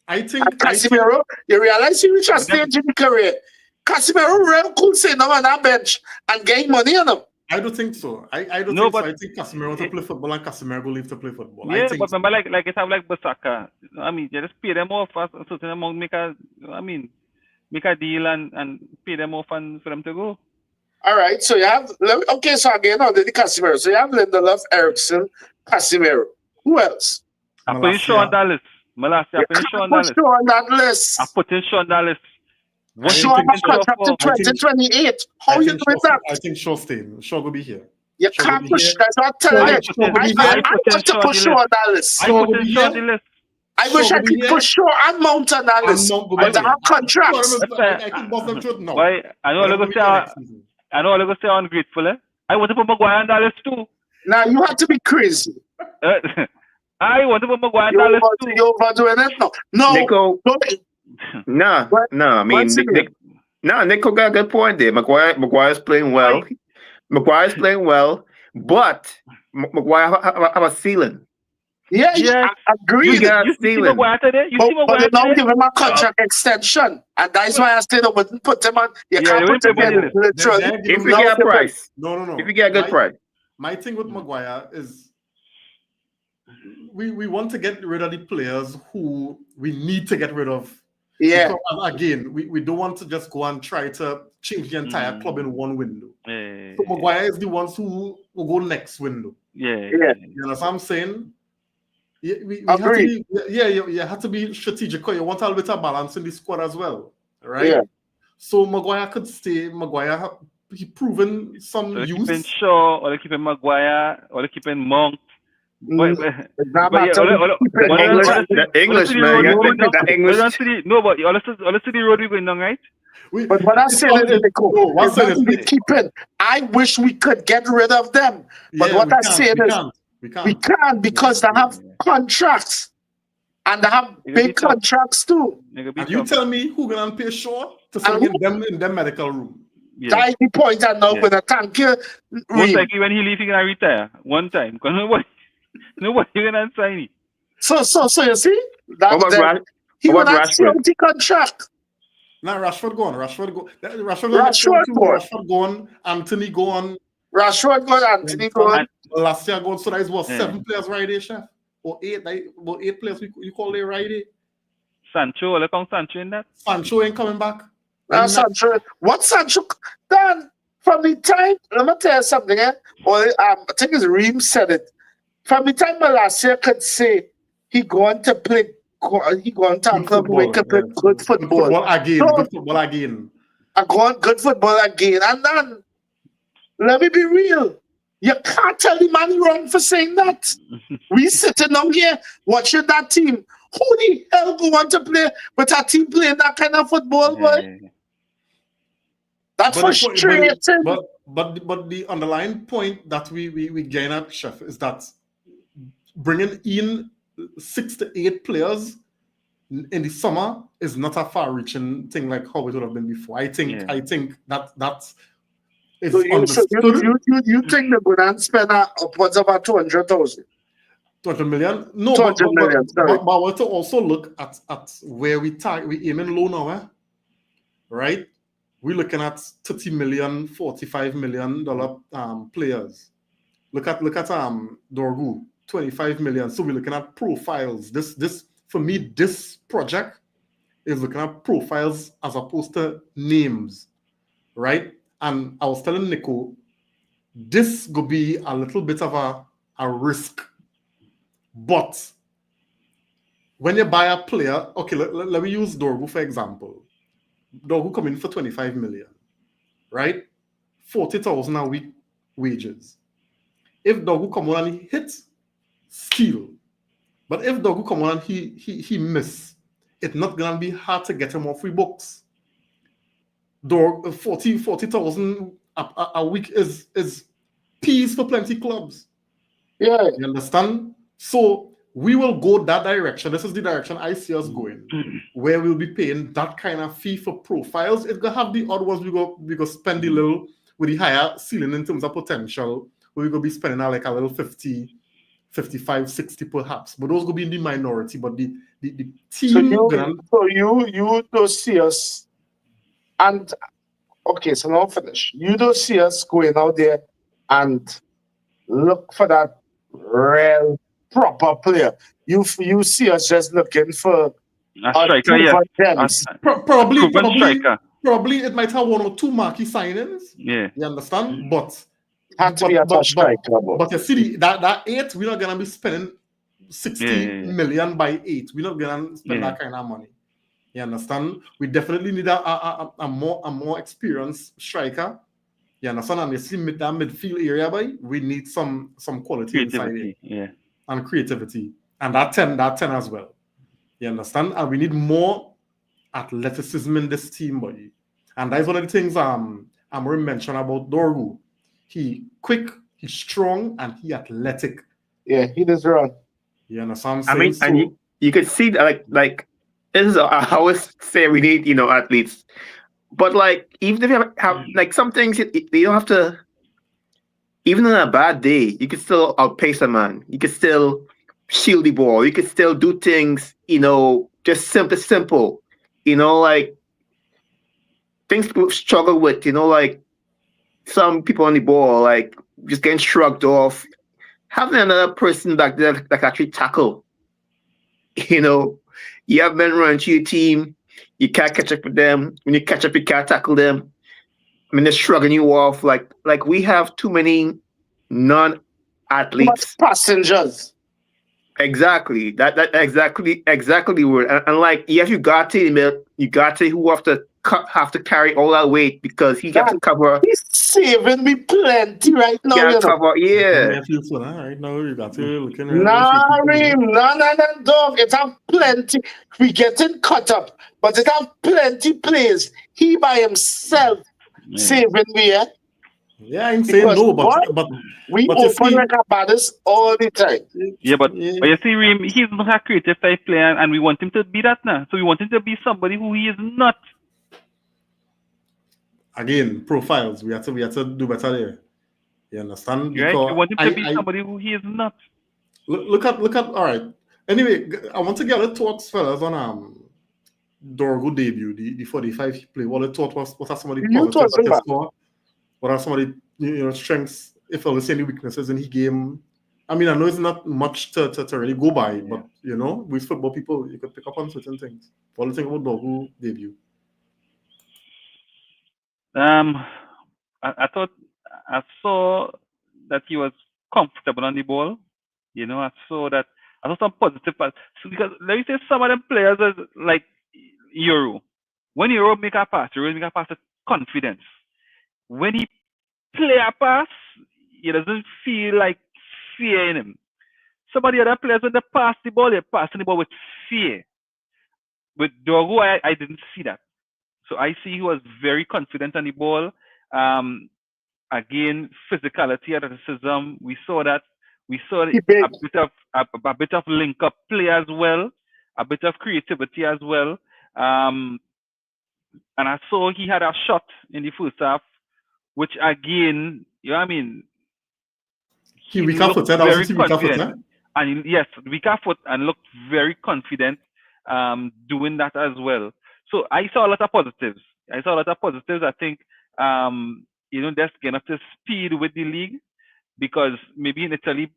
[SPEAKER 1] I think
[SPEAKER 2] Casemiro, you realize he reached a stage in his career. Casemiro real cool sitting on that bench and getting money on him.
[SPEAKER 1] I don't think so. I don't think so. I think Casemiro want to play football and Casemiro will leave to play football.
[SPEAKER 6] Yeah, but remember, like it's like Basaka. I mean, you just pay them off a certain amount, make a deal and pay them off and for them to go.
[SPEAKER 2] All right, so you have so again on the Casemiro. So you have Lindelof, Ericsson, Casemiro. Who else?
[SPEAKER 6] I put in Shaw on that list. Malasia, I put in Shaw on that list. I put in Shaw on that list.
[SPEAKER 2] Shaw has contract to 2028. How you doing that?
[SPEAKER 1] I think Shaw staying. Shaw will be here.
[SPEAKER 2] You can't push. That's what I'm telling you. I want to push Shaw on that list.
[SPEAKER 6] I put in Shaw on the list.
[SPEAKER 2] I wish I could push Shaw and Mount on that list. But I have contracts.
[SPEAKER 6] Why? I know I'm going to say ungrateful. I want to put Maguire on that list too.
[SPEAKER 2] Now you have to be crazy.
[SPEAKER 6] I want to put Maguire on that list too.
[SPEAKER 2] You're overdoing it now. No.
[SPEAKER 5] Nico. No. I mean, Nico got a good point there. Maguire's playing well. But Maguire have a ceiling.
[SPEAKER 2] Yeah, I agree.
[SPEAKER 6] You see Maguire today?
[SPEAKER 2] But they now give him a contract extension. And that's why I said I wouldn't put him on. You can't put him in literally.
[SPEAKER 5] If you get a price.
[SPEAKER 1] No.
[SPEAKER 5] If you get a good price.
[SPEAKER 1] My thing with Maguire is we want to get rid of the players who we need to get rid of.
[SPEAKER 2] Yeah.
[SPEAKER 1] Because, again, we don't want to just go and try to change the entire club in one window. So Maguire is the ones who will go next window.
[SPEAKER 6] Yeah.
[SPEAKER 1] You know what I'm saying? You have to be strategic. You want a little bit of balance in the squad as well, right?
[SPEAKER 2] Yeah.
[SPEAKER 1] So Maguire could stay. Maguire, he proven some use.
[SPEAKER 6] Keeping Shaw, or keeping Maguire, or keeping Monk.
[SPEAKER 5] The English, man.
[SPEAKER 6] No, but honestly, the road we're going down, right?
[SPEAKER 2] But what I said is keeping. I wish we could get rid of them. But what I said is we can't because they have contracts. And they have big contracts too.
[SPEAKER 1] And you tell me who gonna pay Shaw to send them in their medical room.
[SPEAKER 2] That's the point I know with a thank you.
[SPEAKER 6] Most likely when he leaves, he's gonna retire one time. Because nobody gonna sign it.
[SPEAKER 2] So you see? He will not see the contract.
[SPEAKER 1] Now Rashford gone. Anthony gone.
[SPEAKER 2] Rashford gone. Anthony gone.
[SPEAKER 1] Last year gone. So that is what 7 players right there, chef, or 8. About 8 players you call there right there.
[SPEAKER 6] Sancho, look on Sancho in that.
[SPEAKER 1] Sancho ain't coming back.
[SPEAKER 2] Sancho. What Sancho done from the time? Let me tell you something. I think it's Reem said it. From the time Malasia could say he going to play. He going to club where he can play good football.
[SPEAKER 1] Good football again.
[SPEAKER 2] Good football again. And then let me be real. You can't tell the man wrong for saying that. We sitting down here watching that team. Who the hell go want to play with a team playing that kind of football, boy? That's frustrating.
[SPEAKER 1] But the underlying point that we gain at Chef is that bringing in 6 to 8 players in the summer is not a far-reaching thing like how it would have been before. I think that's is
[SPEAKER 2] So you think they're going to spend upwards of about 200,000?
[SPEAKER 1] 200 million? No,
[SPEAKER 2] 200 million, sorry.
[SPEAKER 1] but I want to also look at where we aiming low now, right? We're looking at 30 million, 45 million dollar players. Look at Dorgu, 25 million. So we're looking at profiles. This for me, this project is looking at profiles as opposed to names, right? And I was telling Nico, this could be a little bit of a risk. But when you buy a player, okay, let me use Dorgu for example. Dorgu come in for 25 million, right? 40,000 a week wages. If Dorgu come on and he hits, steal. But if Dorgu come on and he miss, it's not gonna be hard to get him off free books. 40,000 a week is peace for plenty clubs.
[SPEAKER 2] Yeah.
[SPEAKER 1] You understand? So we will go that direction. This is the direction I see us going, where we'll be paying that kind of fee for profiles. It's gonna have the odd ones we go spend a little with the higher ceiling in terms of potential. We're gonna be spending like a little 50, 55, 60 perhaps. But those will be in the minority. But the team.
[SPEAKER 2] So you don't see us, and okay, so now finish. You don't see us going out there and look for that real proper player. You see us just looking for
[SPEAKER 6] a striker, yes.
[SPEAKER 1] Probably it might have 1 or 2 marquee signings.
[SPEAKER 6] Yeah.
[SPEAKER 1] You understand? But
[SPEAKER 2] but
[SPEAKER 1] you see that 8, we're not gonna be spending 60 million by 8. We're not gonna spend that kind of money. You understand? We definitely need a more experienced striker. You understand? And you see that midfield area, boy, we need some quality inside it. And creativity. And that 10 as well. You understand? And we need more athleticism in this team, boy. And that's one of the things Amorim mentioned about Dorgu. He quick, he's strong, and he athletic.
[SPEAKER 2] Yeah, he does run.
[SPEAKER 1] You understand?
[SPEAKER 5] I mean, and you could see that like this is I always say we need athletes, but like even if you have like some things you don't have to. Even on a bad day, you can still outpace a man. You can still shield the ball. You can still do things, just simple. Like things people struggle with. Like some people on the ball, like just getting shrugged off. Having another person back there that can actually tackle. You have men running to your team. You can't catch up with them. When you catch up, you can't tackle them. I mean, they're shrugging you off. Like we have too many non-athletes.
[SPEAKER 2] Passengers.
[SPEAKER 5] Exactly. That exactly the word. And like, yes, you got to who have to carry all that weight because he got to cover.
[SPEAKER 2] He's saving me plenty right now.
[SPEAKER 5] Cover, yeah.
[SPEAKER 1] Right now, you got to look in
[SPEAKER 2] No, dog. It have plenty. We getting cut up, but it have plenty players. He by himself saving me.
[SPEAKER 1] Yeah, I'm saying no, but
[SPEAKER 2] we open like a baddest all the time.
[SPEAKER 6] Yeah, but you see, Reem, he's not a creative type player, and we want him to be that now. So we want him to be somebody who he is not.
[SPEAKER 1] Again, profiles. We have to do better there. You understand?
[SPEAKER 6] Right? We want him to be somebody who he is not.
[SPEAKER 1] Look at. All right. Anyway, I want to get the thoughts, fellas, on Dorgu debut, the 45 he played. What the thought was? What are some of the positives that he scored? What are some of the strengths, if I see any weaknesses in his game? I mean, I know it's not much to really go by, but with football people, you could pick up on certain things. What do you think about Dorgu debut?
[SPEAKER 6] I thought I saw that he was comfortable on the ball. I saw some positive parts. Because let me say some of them players are like Euro. When Euro make a pass, Euro make a pass with confidence. When he play a pass, he doesn't feel like fear in him. Some of the other players, when they pass the ball, they're passing the ball with fear. With Dogu, I didn't see that. So I see he was very confident on the ball. Um, Again, physicality, athleticism. We saw that. We saw
[SPEAKER 2] He big.
[SPEAKER 6] a bit of link up play as well, a bit of creativity as well. Um, and I saw he had a shot in the first half, which again, you know what I mean,
[SPEAKER 1] He
[SPEAKER 6] he
[SPEAKER 1] weak
[SPEAKER 6] looked
[SPEAKER 1] foot, that was
[SPEAKER 6] very
[SPEAKER 1] the weak foot,
[SPEAKER 6] confident. And yes, weak foot and looked very confident doing that as well. So I saw a lot of positives. I think that's getting up to speed with the league because maybe in Italy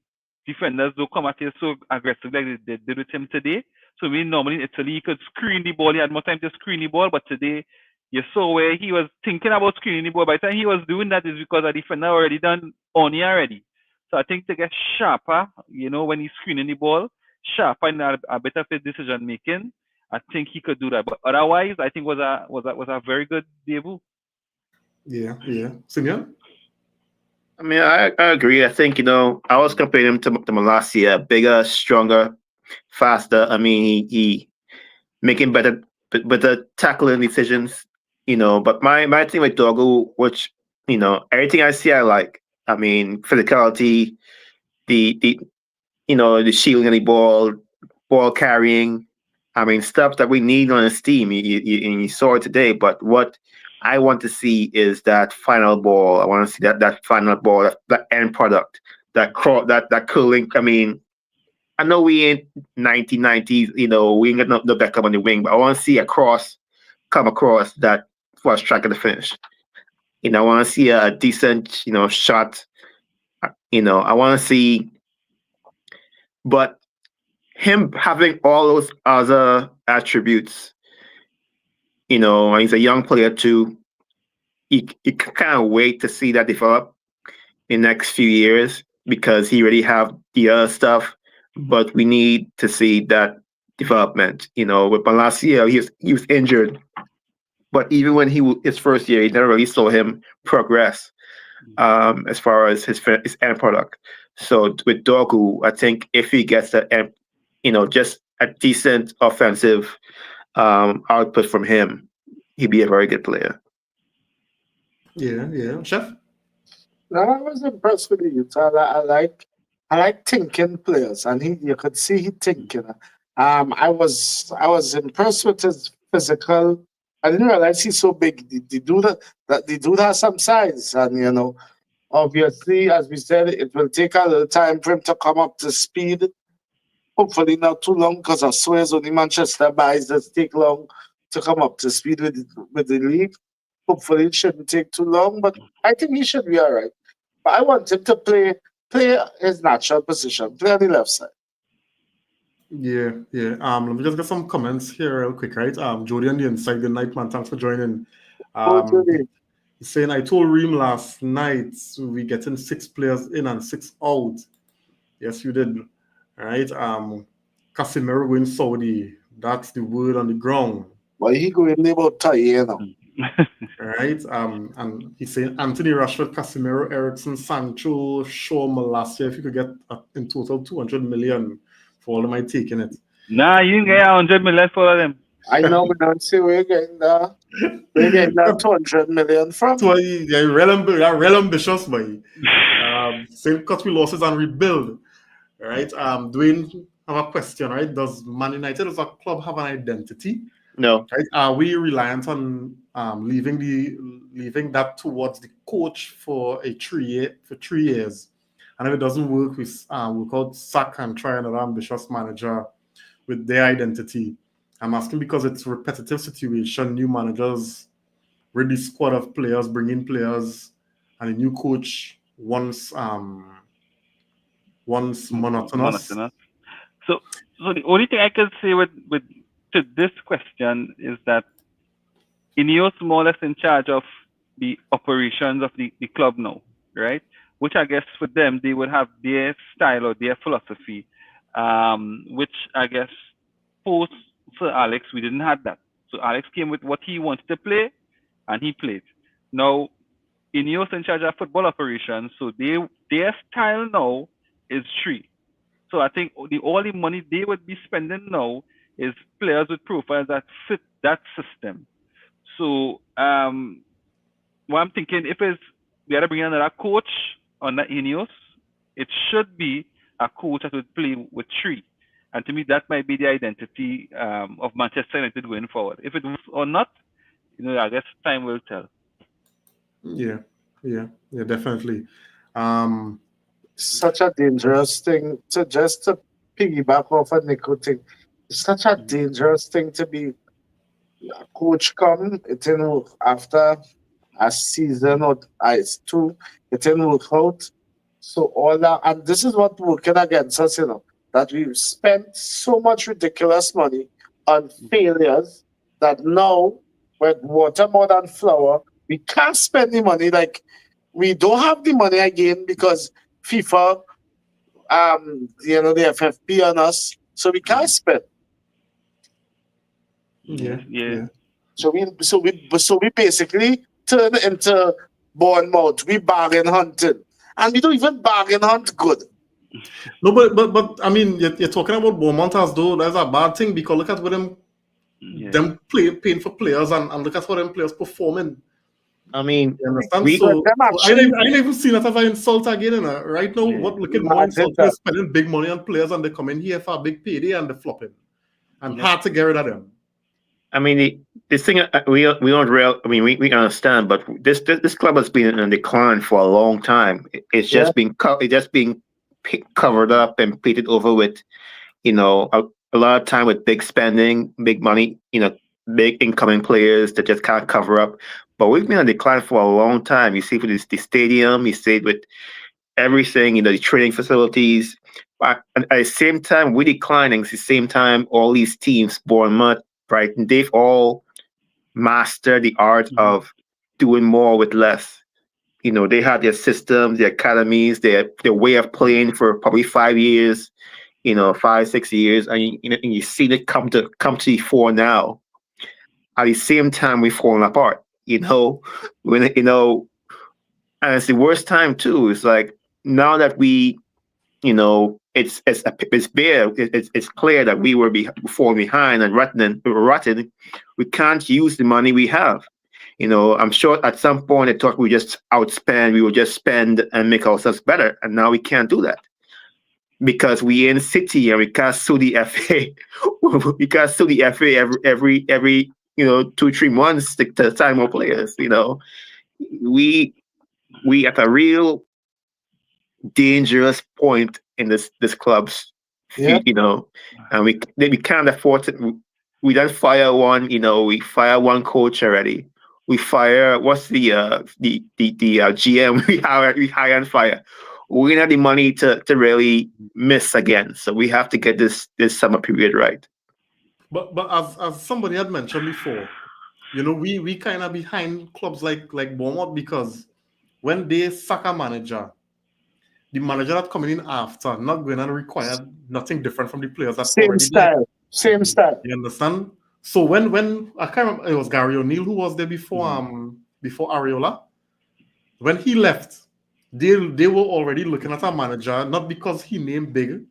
[SPEAKER 6] defenders don't come at you so aggressively like they did with him today. So maybe normally in Italy he could screen the ball, he had more time to screen the ball, but today you saw where he was thinking about screening the ball. By the time he was doing that is because a defender already done on it already. So I think to get sharper, when he's screening the ball, sharper and a better fit decision making, I think he could do that. But otherwise, I think was a very good debut.
[SPEAKER 1] Yeah. Simeon?
[SPEAKER 5] I mean, I agree. I think, I was comparing him to Malacia, bigger, stronger, faster. I mean, he making better tackling decisions, But my thing with Dogu, which, everything I see, I like. I mean, physicality, the the shielding of the ball carrying. I mean, stuff that we need on his team. You saw it today. But what I want to see is that final ball. I want to see that final ball, that end product, that curling. I mean, I know we ain't 1990s. We ain't got no backup on the wing, but I want to see a cross come across that first track of the finish. I want to see a decent, shot. I want to see, but him having all those other attributes, he's a young player too. You can kind of wait to see that develop in the next few years because he already have the other stuff, but we need to see that development. With Malacia, he was injured, but even when his first year, he never really saw him progress as far as his end product. So with Dogu, I think if he gets that end, just a decent offensive output from him, he'd be a very good player.
[SPEAKER 1] Yeah. Chef?
[SPEAKER 2] No, I was impressed with the youth. I like thinking players, and you could see he thinking. I was impressed with his physical. I didn't realize he's so big. They do that. They do have some size, and obviously, as we said, it will take a little time for him to come up to speed. Hopefully, not too long, because I swear it's only Manchester buys that take long to come up to speed with the league. Hopefully, it shouldn't take too long, but I think he should be all right. But I want him to play his natural position, play on the left side.
[SPEAKER 1] Yeah. Let me just get some comments here real quick, right? Jody on the inside, good night, man. Thanks for joining.
[SPEAKER 2] Totally.
[SPEAKER 1] He's saying I told Reem last night we getting 6 players in and 6 out. Yes, you did. All right. Casemiro going Saudi. That's the word on the ground.
[SPEAKER 2] But he going about tie,
[SPEAKER 1] All right. And he's saying Anthony Rashford, Casemiro, Ericsson, Sancho, Shaw, Malacia. If you could get in total 200 million for all of my taking it.
[SPEAKER 6] Nah, you didn't get 100 million for them.
[SPEAKER 2] I know we don't see we're getting that 200 million from.
[SPEAKER 1] So they're real ambitious, boy. Same cut with losses and rebuild. All right. Dwayne, have a question, right? Does Man United as a club have an identity?
[SPEAKER 5] No.
[SPEAKER 1] Right? Are we reliant on leaving that towards the coach for 3 years? And if it doesn't work, we'll call sack and try another ambitious manager with their identity. I'm asking because it's a repetitive situation. New managers, ready squad of players, bring in players, and a new coach once monotonous.
[SPEAKER 6] So the only thing I can say with to this question is that Ineos more or less in charge of the operations of the club now, right? Which I guess for them they would have their style or their philosophy, which I guess post Sir Alex we didn't have that. So Alex came with what he wants to play, and he played. Now Ineos in charge of football operations, so their style now is 3. So I think all the money they would be spending now is players with profiles that fit that system. So what I'm thinking, if we had to bring in another coach on that Ineos, it should be a coach that would play with 3. And to me, that might be the identity of Manchester United going forward. If it was or not, I guess time will tell.
[SPEAKER 1] Yeah, definitely.
[SPEAKER 2] Such a dangerous thing to piggyback off of Nico thing. It's such a dangerous thing to be a coach come, it didn't work after a season or it's 2, it didn't work out. So all that, and this is what working against us, that we've spent so much ridiculous money on failures that now with water more than flour, we can't spend the money. Like we don't have the money again because FIFA, the FFP on us, so we can't spend.
[SPEAKER 1] Yeah.
[SPEAKER 2] So we basically turn into Bournemouth. We bargain hunting, and we don't even bargain hunt good.
[SPEAKER 1] No, but I mean, you're talking about Bournemouth as though that's a bad thing because look at what them paying for players and look at how them players performing.
[SPEAKER 5] I mean,
[SPEAKER 1] you understand? I ain't even seen that as an insult again. Right now, what looking more insulting is spending big money on players and they come in here for a big payday and they're flopping. And hard to get rid of them.
[SPEAKER 5] I mean, this thing we don't real. I mean, we understand, but this club has been in decline for a long time. It's just being covered up and painted over with, a lot of time with big spending, big money, big incoming players that just can't cover up. But we've been in decline for a long time. You see with the stadium, you see it with everything, the training facilities. But at the same time, we're declining. At the same time, all these teams, Bournemouth, Brighton, they've all mastered the art of doing more with less. They have their systems, their academies, their way of playing for probably 5 years, 5-6 years, and you see it come to the fore now. At the same time, we've fallen apart. And it's the worst time too. It's like now that we, it's bare. It's clear that we were falling behind and rotting. We can't use the money we have. I'm sure at some point they thought we just outspend. We would just spend and make ourselves better, and now we can't do that because we in City and we can't sue the FA. We can't sue the FA every 2-3 months to sign more players. We at a real dangerous point in this club's and we can't afford to. We don't fire one. We fire one coach already. We fire what's the GM we hire and fire. We don't have the money to really miss again. So we have to get this summer period right.
[SPEAKER 1] But as somebody had mentioned before, we kind of behind clubs like Bournemouth because when they sack a manager, the manager that coming in after not going to require nothing different from the players that's already there.
[SPEAKER 2] Same style.
[SPEAKER 1] You understand? So when I can't remember, it was Gary O'Neill who was there before Areola. When he left, they were already looking at a manager not because he named big,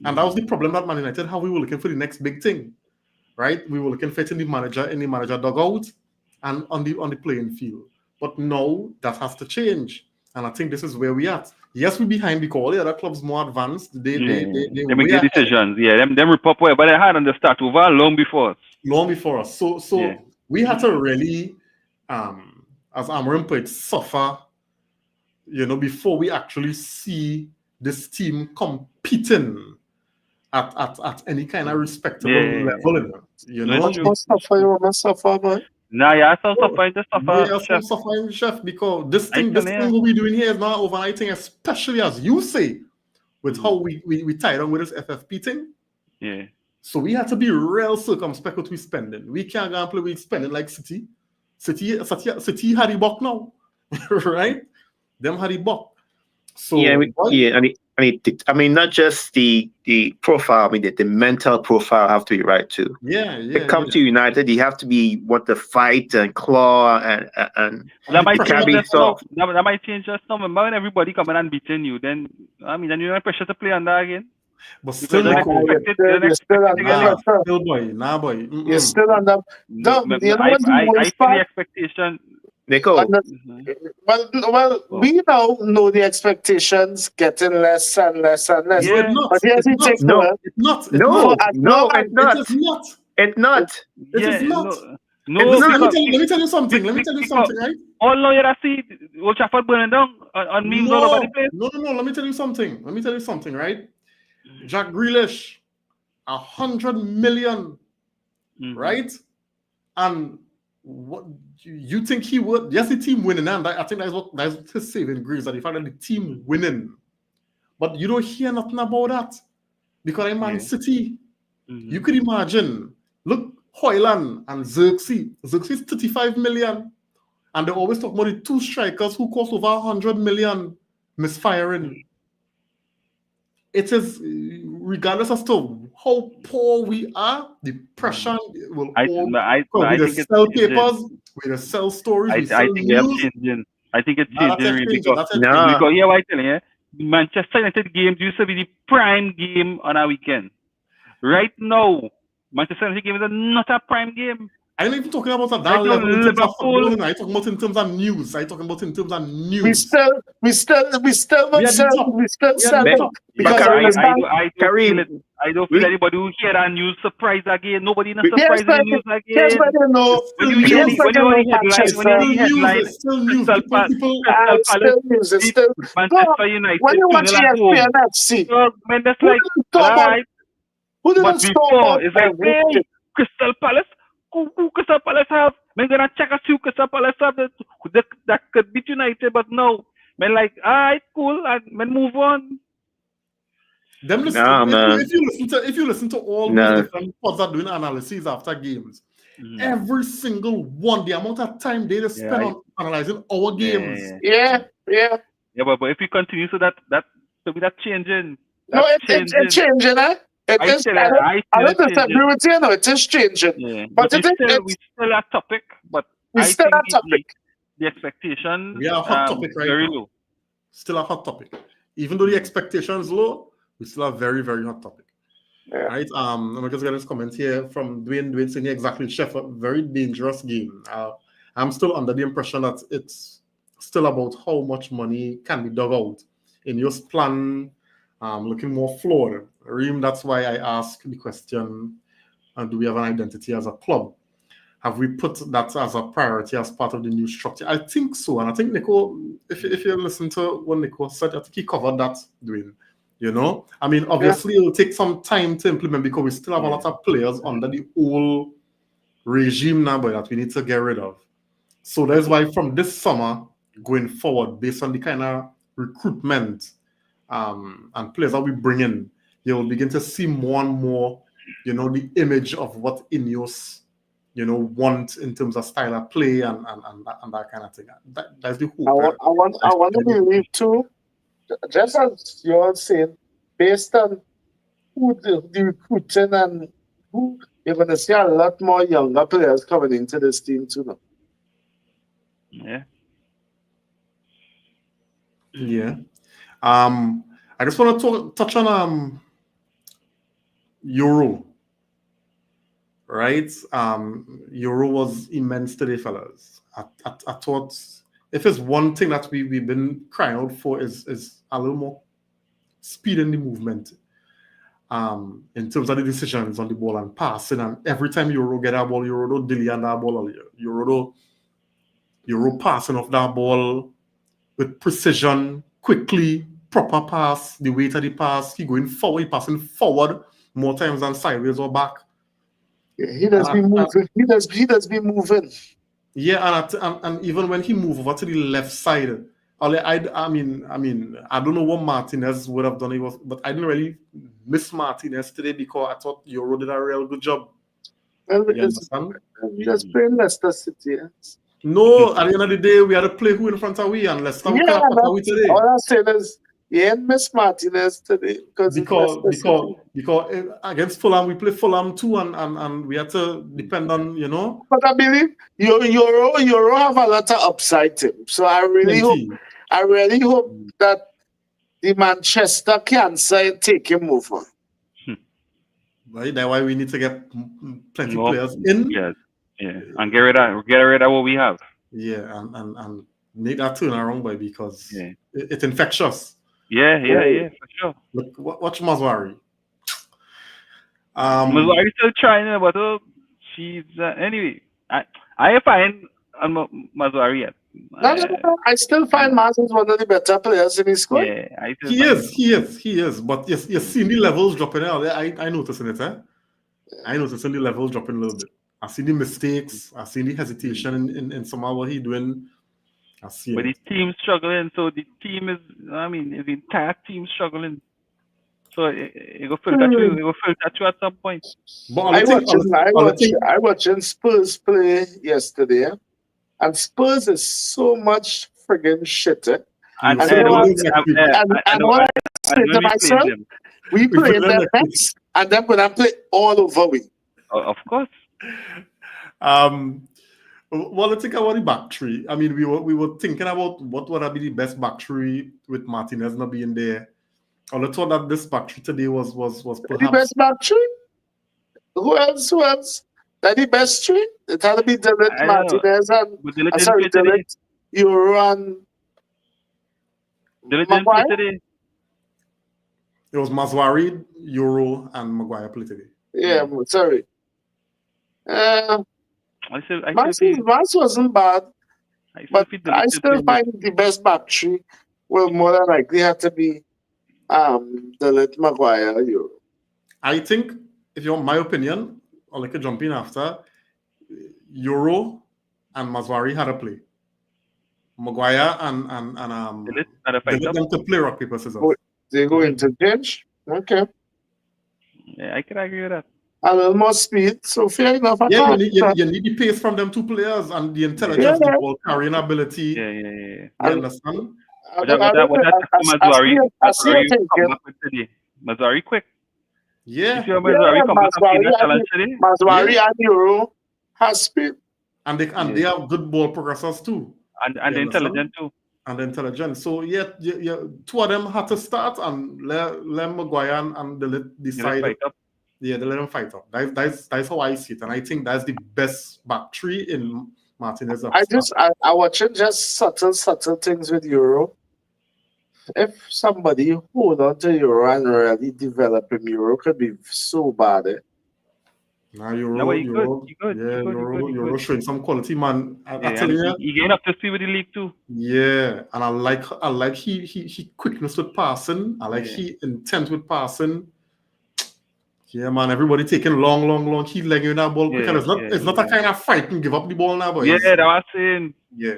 [SPEAKER 1] and that was the problem that Man United how we were looking for the next big thing, right? We were looking for it in the manager dugout and on the playing field. But now that has to change, and I think this is where we are. Yes, we're behind because all the other clubs more advanced. They
[SPEAKER 6] make their decisions. Yeah, them rip up well, but they had on the start over long before us.
[SPEAKER 1] So we had to really, as Amorim put it, suffer, before we actually see this team competing at any kind of respectable level.
[SPEAKER 2] You must suffer, man.
[SPEAKER 6] Nah, yeah, I suffer,
[SPEAKER 1] chef, because this thing what we're doing here is not an overnight thing, especially as you say, with how we tied on with this FFP thing.
[SPEAKER 6] Yeah.
[SPEAKER 1] So we have to be real circumspect what we're spending. We can't go and play with spending like City. City had the buck now, right? Them had the buck. So
[SPEAKER 5] I mean, not just the profile. I mean, the mental profile have to be right too.
[SPEAKER 1] Yeah.
[SPEAKER 5] To come to United, you have to be what the fight and claw and
[SPEAKER 6] That might
[SPEAKER 5] can't
[SPEAKER 6] change
[SPEAKER 5] be
[SPEAKER 6] just now.
[SPEAKER 5] soft.
[SPEAKER 6] That might change just now. Remember when everybody coming and beating you, then then you don't have pressure to play on that again.
[SPEAKER 1] But
[SPEAKER 6] Because
[SPEAKER 1] still,
[SPEAKER 6] you're
[SPEAKER 1] Nico,
[SPEAKER 2] You're still under pressure.
[SPEAKER 1] still boy, boy.
[SPEAKER 2] You're still under. No, you know what the
[SPEAKER 6] I
[SPEAKER 2] worst
[SPEAKER 6] feel the
[SPEAKER 2] part?
[SPEAKER 6] expectation.
[SPEAKER 5] Nico,
[SPEAKER 2] Well, we now know the expectations getting less and less and less.
[SPEAKER 1] No, it's
[SPEAKER 6] Yeah.
[SPEAKER 1] not.
[SPEAKER 2] But here's the thing,
[SPEAKER 5] No.
[SPEAKER 2] though.
[SPEAKER 1] It's not. It's
[SPEAKER 5] no,
[SPEAKER 1] not.
[SPEAKER 5] no, it's
[SPEAKER 1] It
[SPEAKER 5] not.
[SPEAKER 1] is not.
[SPEAKER 5] It's not.
[SPEAKER 1] It is
[SPEAKER 6] Yeah,
[SPEAKER 1] not.
[SPEAKER 6] no,
[SPEAKER 1] Listen,
[SPEAKER 6] because
[SPEAKER 1] let me tell you something. Let me tell you something, right?
[SPEAKER 6] all now you see Old Trafford burning down on memes all over the place.
[SPEAKER 1] No. Let me tell you something. Right? Jack Grealish, 100 million, right? And what you think he would? Yes, the team winning, and I think that's his saving grace. That the fact that the team winning, but you don't hear nothing about that because I'm Man City. You could imagine. Look, Hoyland and Xerxes. Xerxes 35 million. And they always talk about the two strikers who cost over 100 million misfiring. It is, regardless as to how poor we are, the pressure will we just sell papers, we just sell stories, we sell news.
[SPEAKER 6] I think it's changing really because
[SPEAKER 5] No.
[SPEAKER 6] I tell you, Manchester United games used to be the prime game on a weekend. Right now, Manchester United game is not a prime game.
[SPEAKER 1] I'm not even talking about that level in terms of football. I'm talking about in terms of news.
[SPEAKER 2] We still sell because
[SPEAKER 6] I don't feel anybody who hear that news surprised again. Nobody in surprised in the news again. When you hear the headline,
[SPEAKER 2] still news. It's still
[SPEAKER 6] Manchester United.
[SPEAKER 2] When you watch ESPN FC,
[SPEAKER 6] man, that's like
[SPEAKER 2] who didn't
[SPEAKER 6] but before it's like, hey, Crystal Palace. Who Crystal Palace have? Man, gonna check us who Crystal Palace have that could beat United, but no. Man, like, alright, cool, and man, move on.
[SPEAKER 1] If you listen to all those different pods that are doing analyses after games, every single one, the amount of time they just spend on analyzing our games.
[SPEAKER 2] Yeah,
[SPEAKER 6] but if we continue, so that changing.
[SPEAKER 2] No, it's changing, eh? I don't disagree with you, no, it is changing.
[SPEAKER 6] Yeah.
[SPEAKER 2] But
[SPEAKER 6] we still a topic, but the expectation
[SPEAKER 1] we are a hot topic right
[SPEAKER 6] very
[SPEAKER 1] now.
[SPEAKER 6] Low.
[SPEAKER 1] Still a hot topic. Even though the expectation is low, we still have very, very hot topic.
[SPEAKER 2] Yeah.
[SPEAKER 1] Right? I'm just getting this comment here from Dwayne saying exactly, Chef, a very dangerous game. I'm still under the impression that it's still about how much money can be dug out. In your plan, looking more flawed. Reem, that's why I asked the question, do we have an identity as a club? Have we put that as a priority as part of the new structure? I think so. And I think Nico, if you listen to what Nico said, I think he covered that, Dwayne. You know? I mean, obviously, it'll take some time to implement because we still have a lot of players under the old regime now, but that we need to get rid of. So that's why from this summer, going forward, based on the kind of recruitment and players that we bring in, you'll begin to see more and more, the image of what Ineos, want in terms of style of play and that kind of thing. That's the hope.
[SPEAKER 2] I want to believe too, just as you're saying, based on who the recruiting and who you're going to see a lot more younger players coming into this team too now.
[SPEAKER 1] Yeah. I just want to touch on Euro. Right? Euro was immense today, fellas. I thought if it's one thing that we've been crying out for is a little more speed in the movement. In terms of the decisions on the ball and passing, and every time Euro get that ball, Euro don't delay on that ball, Euro passing off that ball with precision, quickly, proper pass, the weight of the pass, he going forward, he passing forward more times than sideways or back.
[SPEAKER 2] Yeah, he does be moving. He does be moving.
[SPEAKER 1] Yeah, and even when he moved over to the left side, I mean, I don't know what Martinez would have done. But I didn't really miss Martinez today because I thought Euro did a real good job.
[SPEAKER 2] Well, he just playing Leicester City. Yes.
[SPEAKER 1] No, at the end of the day, we had to play who in front of we, and Leicester we today.
[SPEAKER 2] All I'm saying is You ain't miss Martinez today because
[SPEAKER 1] against Fulham we play Fulham too, and we had to depend on
[SPEAKER 2] But I believe Euro have a lot of upside to him. So I really hope that the Manchester cancer take him over.
[SPEAKER 1] Right, that's why we need to get plenty players in.
[SPEAKER 6] Yeah, and get rid of what we have.
[SPEAKER 1] Yeah, and make that turn around, boy, because it's infectious.
[SPEAKER 6] Yeah, for sure.
[SPEAKER 1] Look, watch Mazwari.
[SPEAKER 6] Mazwari still trying, but she's anyway. I find Mazwari yet.
[SPEAKER 2] No. I still find Maz is one of the better players in his squad.
[SPEAKER 6] Yeah,
[SPEAKER 1] he is. But you're seeing the levels dropping out there. I noticing it, I noticing the levels dropping a little bit. I see the mistakes. I see the hesitation in some of what he's doing. I see
[SPEAKER 6] but
[SPEAKER 1] it.
[SPEAKER 6] the team's struggling, so the team is. The entire team's struggling. So it will filter through. It will filter through at some point.
[SPEAKER 2] I watching Spurs play yesterday, and Spurs is so much friggin' shit.
[SPEAKER 6] And
[SPEAKER 2] what I say to myself, we play them next, and then when I play all over we.
[SPEAKER 6] Of course.
[SPEAKER 1] Well, I think about the back three. I mean, we were thinking about what would be the best back three with Martinez not being there. I thought that this back three today was perhaps
[SPEAKER 2] the best back three. Who else? That the best three? It had to be Dillett, Martinez, and Dillett, Euro, and
[SPEAKER 6] Maguire. Today.
[SPEAKER 1] It was Mazwari, Euro, and Maguire played today.
[SPEAKER 2] Yeah, sorry. Maz wasn't bad, but I still find the best back three will more than likely have to be Dillett, Maguire, Euro.
[SPEAKER 1] I think, if you want my opinion, or like a jump in after, Euro and Mazwari had a play. Maguire and Dillett them to play rock paper scissors.
[SPEAKER 2] They go into bench. Okay.
[SPEAKER 6] Yeah, I can agree with that.
[SPEAKER 2] A little more speed, so fair enough.
[SPEAKER 1] You need the pace from them two players and the intelligence, the ball carrying ability.
[SPEAKER 6] Yeah.
[SPEAKER 1] You understand?
[SPEAKER 6] Mazwari quick.
[SPEAKER 1] Yeah.
[SPEAKER 2] Mazwari and Euro has speed.
[SPEAKER 1] And they have good ball progressors too.
[SPEAKER 6] And intelligent too.
[SPEAKER 1] And intelligent. So two of them had to start and let Maguire and Dillett decide. They let them fight up. That's how I see it, and I think that's the best back three in Martinez.
[SPEAKER 2] I watch it just subtle things with Euro. If somebody hold on to Euro and really develop him, Euro could be so bad.
[SPEAKER 1] Now Euro showing some quality, man.
[SPEAKER 6] He gained up to speed with the league too.
[SPEAKER 1] Yeah, and I like he quickness with passing. I like he intent with passing. Yeah, man. Everybody taking long. He legging that ball quick, and it's not a kind of fight and give up the ball now, boys.
[SPEAKER 6] Yeah, that was saying.
[SPEAKER 1] Yeah,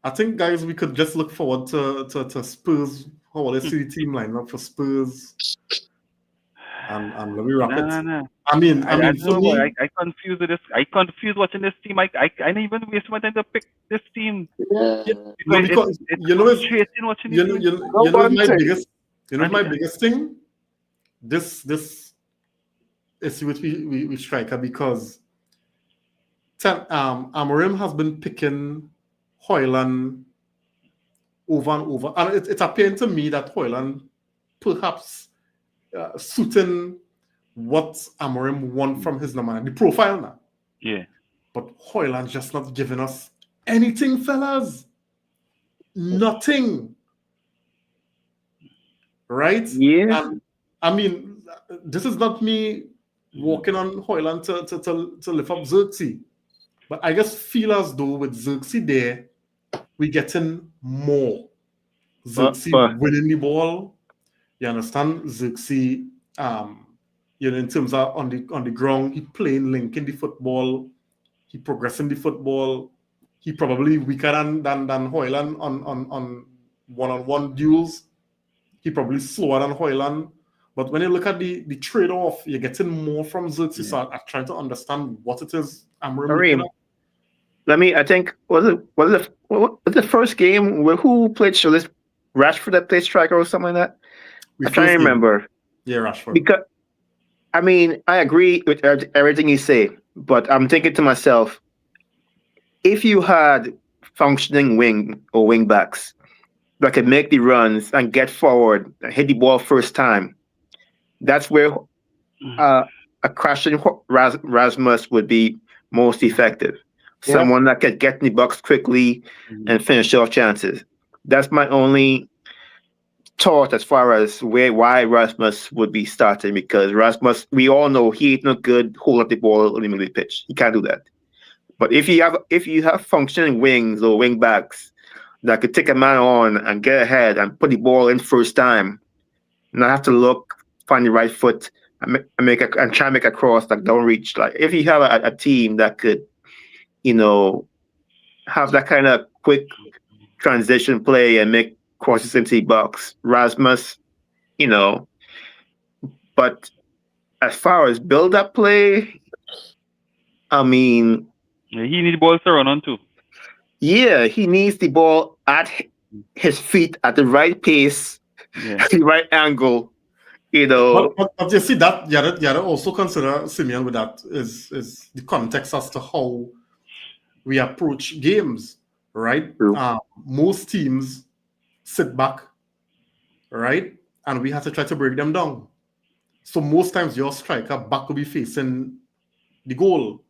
[SPEAKER 1] I think, guys, we could just look forward to Spurs. How will I see the team line up for Spurs? And let me wrap it.
[SPEAKER 6] No.
[SPEAKER 1] I mean,
[SPEAKER 6] for me, I confused with this. I confused watching this team. I didn't even waste my time to pick this team.
[SPEAKER 1] Because my biggest thing. This issue with we striker, because Amorim has been picking Højlund over and over, and it's appearing to me that Højlund perhaps suiting what Amorim want from his number, the profile now.
[SPEAKER 6] Yeah.
[SPEAKER 1] But Højlund just not giving us anything, fellas. Nothing. Right?
[SPEAKER 5] Yeah.
[SPEAKER 1] And, I mean, this is not me walking on Højlund to lift up Xerxes. But I just feel as though with Xerxes there, we're getting more. Xerxes winning the ball. You understand? Xerxes, in terms of on the ground, he playing, linking the football, he progressing the football. He probably weaker than Højlund on one-on-one duels. He probably slower than Højlund. But when you look at the trade-off, you're getting more from Xerxes. So I'm trying to understand what it is Amorim looking at.
[SPEAKER 5] I think was the first game where who played Shirley Rashford that played striker or something like that?
[SPEAKER 1] We
[SPEAKER 5] I'm trying to
[SPEAKER 1] first game.
[SPEAKER 5] remember
[SPEAKER 1] Yeah, Rashford.
[SPEAKER 5] because I mean I agree with everything you say, but I'm thinking to myself, if you had functioning wing backs that could make the runs and get forward, and hit the ball first time, that's where a crashing Rasmus would be most effective.
[SPEAKER 2] Yep.
[SPEAKER 5] Someone that could get in the box quickly and finish off chances. That's my only thought as far as why Rasmus would be starting, because Rasmus, we all know he ain't no good hold up the ball on the middle of the pitch. He can't do that. But if you have functioning wings or wing backs that could take a man on and get ahead and put the ball in first time, not have to look, find the right foot and try and make a cross that don't reach. Like if you have a team that could, have that kind of quick transition play and make crosses into the box, Rasmus, you know. But as far as build up play, I mean,
[SPEAKER 6] he needs balls to run on too.
[SPEAKER 5] yeah, he needs the ball at his feet at the right pace, at the right angle.
[SPEAKER 1] But you see that you had to also consider, Simeon, with that is the context as to how we approach games, right? Most teams sit back, right? And we have to try to break them down. So most times your striker back will be facing the goal.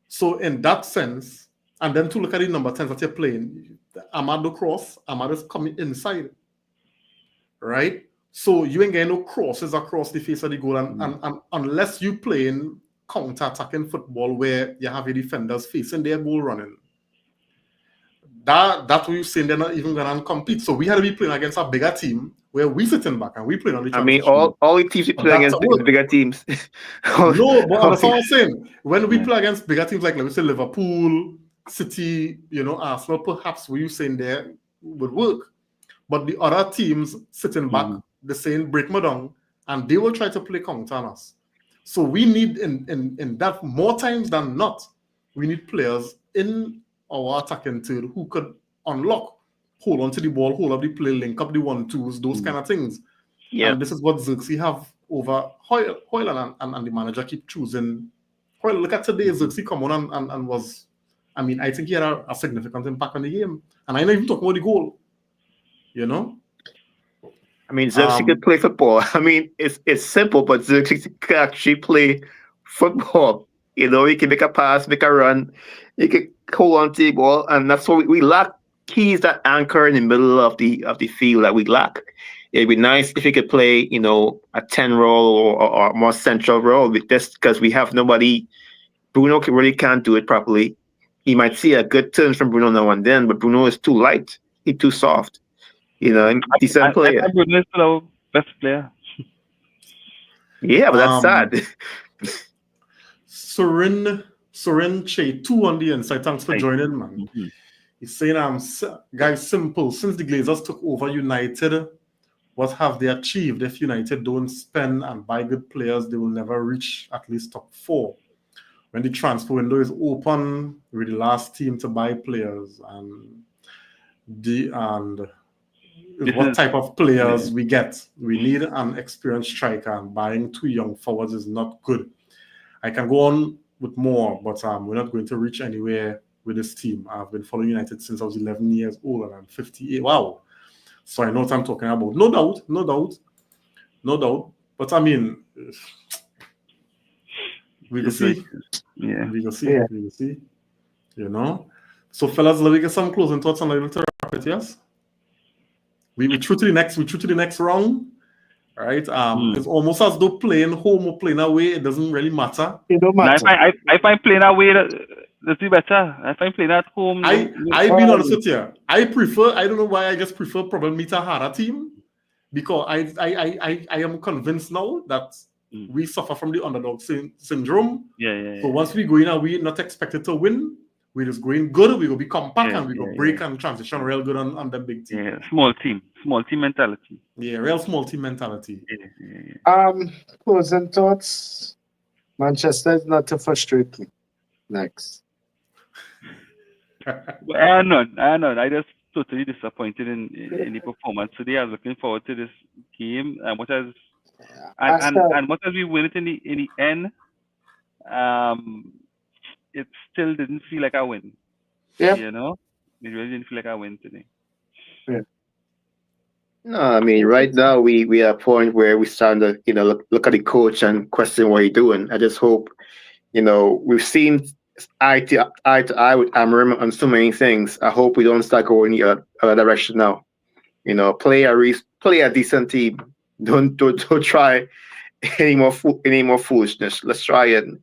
[SPEAKER 1] So in that sense, and then to look at the number 10s that you're playing, Amado cross, Amado is coming inside, right? So you ain't getting no crosses across the face of the goal, and unless you playing counter-attacking football where you have your defenders facing their goal running, that's what you're saying they're not even gonna compete. So we had to be playing against a bigger team where we sitting back and we playing on the transition.
[SPEAKER 5] I mean, all the teams we play against bigger teams.
[SPEAKER 1] No, but that's what I'm saying. When we play against bigger teams like, let me say, Liverpool, City, Arsenal, perhaps what you're saying there would work. But the other teams sitting back, they're saying break me down, and they will try to play counter on us. So we need in that more times than not, we need players in our attacking third who could unlock, hold on to the ball, hold up the play, link up the 1-2s, those kind of things. Yeah. And this is what Xerxes have over Hoyland, and the manager keep choosing Hoyland. Look at today, Xerxes come on and was, I mean, I think he had a significant impact on the game. And I know even talking about the goal.
[SPEAKER 5] I mean, Xerxes could play football. I mean, it's simple, but Xerxes could actually play football. He can make a pass, make a run, he could hold on to the ball, and that's what we lack. He's that anchor in the middle of the field that we lack. It'd be nice if he could play, a 10 role or a more central role, just because we have nobody. Bruno really can't do it properly. He might see a good turn from Bruno now and then, but Bruno is too light. He's too soft. Decent player.
[SPEAKER 6] I Bruno is our best player.
[SPEAKER 5] Yeah, but that's sad.
[SPEAKER 1] Soren Che 2 on the inside. Thanks for joining, man. He's saying, guys, simple. Since the Glazers took over United, what have they achieved? If United don't spend and buy good players, they will never reach at least top 4. When the transfer window is open, we're the last team to buy players, and what type of players we get. We need an experienced striker, and buying 2 young forwards is not good. I can go on with more, but we're not going to reach anywhere with this team. I've been following United since I was 11 years old, and I'm 58. Wow. So I know what I'm talking about. No doubt. But I mean, we will see. We will see. So fellas, let me get some closing thoughts on a little wrap it, yes? We through to the next round. Right? It's almost as though playing home or playing away, it doesn't really matter.
[SPEAKER 2] It don't matter.
[SPEAKER 6] I find playing away that's better. I find playing at home.
[SPEAKER 1] I've been honest with you. I don't know why, I just prefer probably meet a harder team, because I am convinced now that we suffer from the underdog syndrome. So once we go in and we're not expected to win, we're just going good, we will be compact, and we will break and transition real good on the big team.
[SPEAKER 6] Yeah, small team mentality.
[SPEAKER 1] Yeah, real small team mentality.
[SPEAKER 2] Closing thoughts. Manchester is not to frustrate me. Next.
[SPEAKER 6] I know. I just totally disappointed in the performance today. I was looking forward to this game, and what has
[SPEAKER 2] I said,
[SPEAKER 6] and what as we win it in the end, it still didn't feel like a win.
[SPEAKER 2] yep.
[SPEAKER 6] You know, it really didn't feel like a win today.
[SPEAKER 5] No, I mean, right now we are at a point where we start to, look at the coach and question what he's doing. I just hope, we've seen eye to eye with Amarim on so many things. I hope we don't start going in other direction now. Play a decent team. Don't try any more foolishness. Let's try and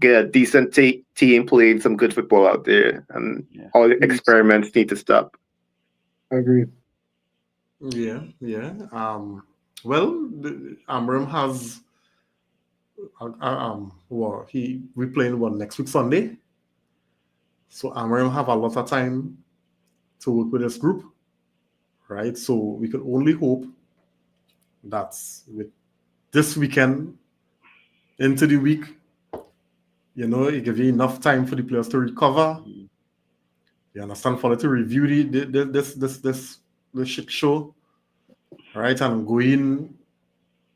[SPEAKER 5] get a decent team playing some good football out there, and all the experiments need to stop.
[SPEAKER 2] Agreed.
[SPEAKER 1] Yeah. Well, Amram has we playing next week Sunday. So Amram have a lot of time to work with this group, right? So we can only hope that with this weekend into the week, it gives you enough time for the players to recover. You understand? For them to review this shit show, right? And go in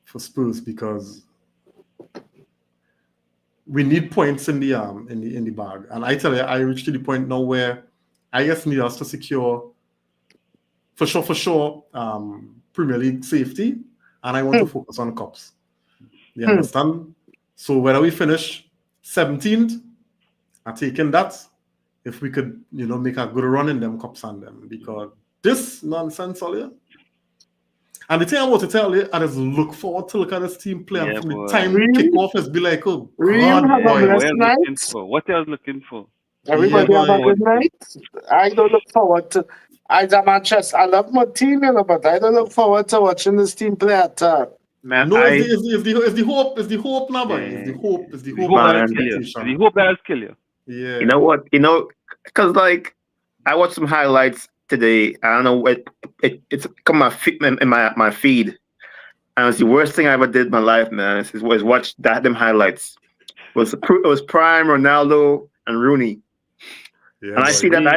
[SPEAKER 1] for Spurs because we need points in the bag. And I tell you, I reached to the point now where I just need us to secure for sure Premier League safety, and I want to focus on cups. You understand? So whether we finish 17th and taking that, if we could, make a good run in them cups and them, because this nonsense all here. And the thing I want to tell you, I just look forward to look at this team play, and from the time we kick off, it's be like, oh, God, boy.
[SPEAKER 6] What I was looking for.
[SPEAKER 2] Everybody have a good night. I don't look forward to. As a Manchester, I love my team, but I don't look forward to watching this team play at all.
[SPEAKER 5] Man,
[SPEAKER 1] no, it's the hope now, boy. It's the hope. It's the hope
[SPEAKER 6] that
[SPEAKER 1] expectation.
[SPEAKER 6] kill you.
[SPEAKER 1] Yeah.
[SPEAKER 5] You know what? Because I watched some highlights today. I don't know it's come in my feed, and it's the worst thing I ever did in my life, man. Was watch them highlights. It was prime Ronaldo and Rooney.
[SPEAKER 1] Yeah,
[SPEAKER 5] and I see that my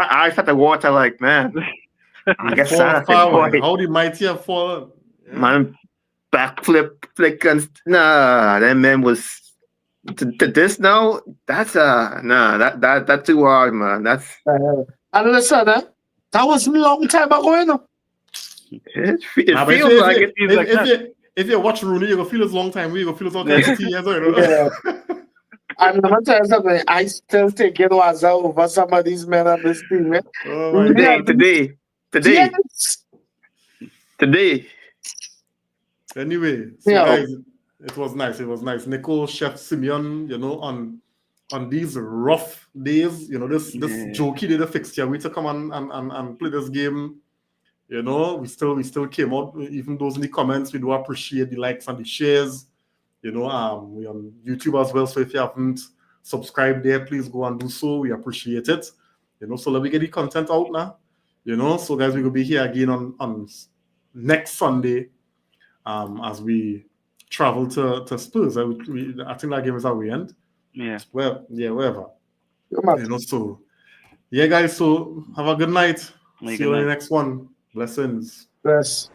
[SPEAKER 5] eyes started water like, man. I guess
[SPEAKER 1] how the mighty have fallen.
[SPEAKER 5] Yeah. Man, backflip, flick, and that man was to this now. That's that's too hard, man. That's
[SPEAKER 2] and listen, that was a long time ago,
[SPEAKER 5] It feels like it.
[SPEAKER 1] If you watch Rooney, you're gonna feel it's a long time. You're gonna feel it's all kinds of years old.
[SPEAKER 2] Yeah. And let me tell you something, I still take it was over some of these men on this team. Man.
[SPEAKER 5] Today.
[SPEAKER 2] Yes.
[SPEAKER 5] Today.
[SPEAKER 1] Anyway, so guys, it was nice. Nicole, Chef Simeon, on these rough days, this jokey did a fixture. We to come and play this game. We still came out, even those in the comments. We do appreciate the likes and the shares. We on YouTube as well. So if you haven't subscribed there, please go and do so. We appreciate it. So let me get the content out now. So guys, we will be here again on next Sunday. As we travel to Spurs. I think that game is our end.
[SPEAKER 6] Yeah.
[SPEAKER 1] Well, yeah, wherever. So yeah, guys, so have a good night. See you in the next one. Blessings.
[SPEAKER 2] Bless.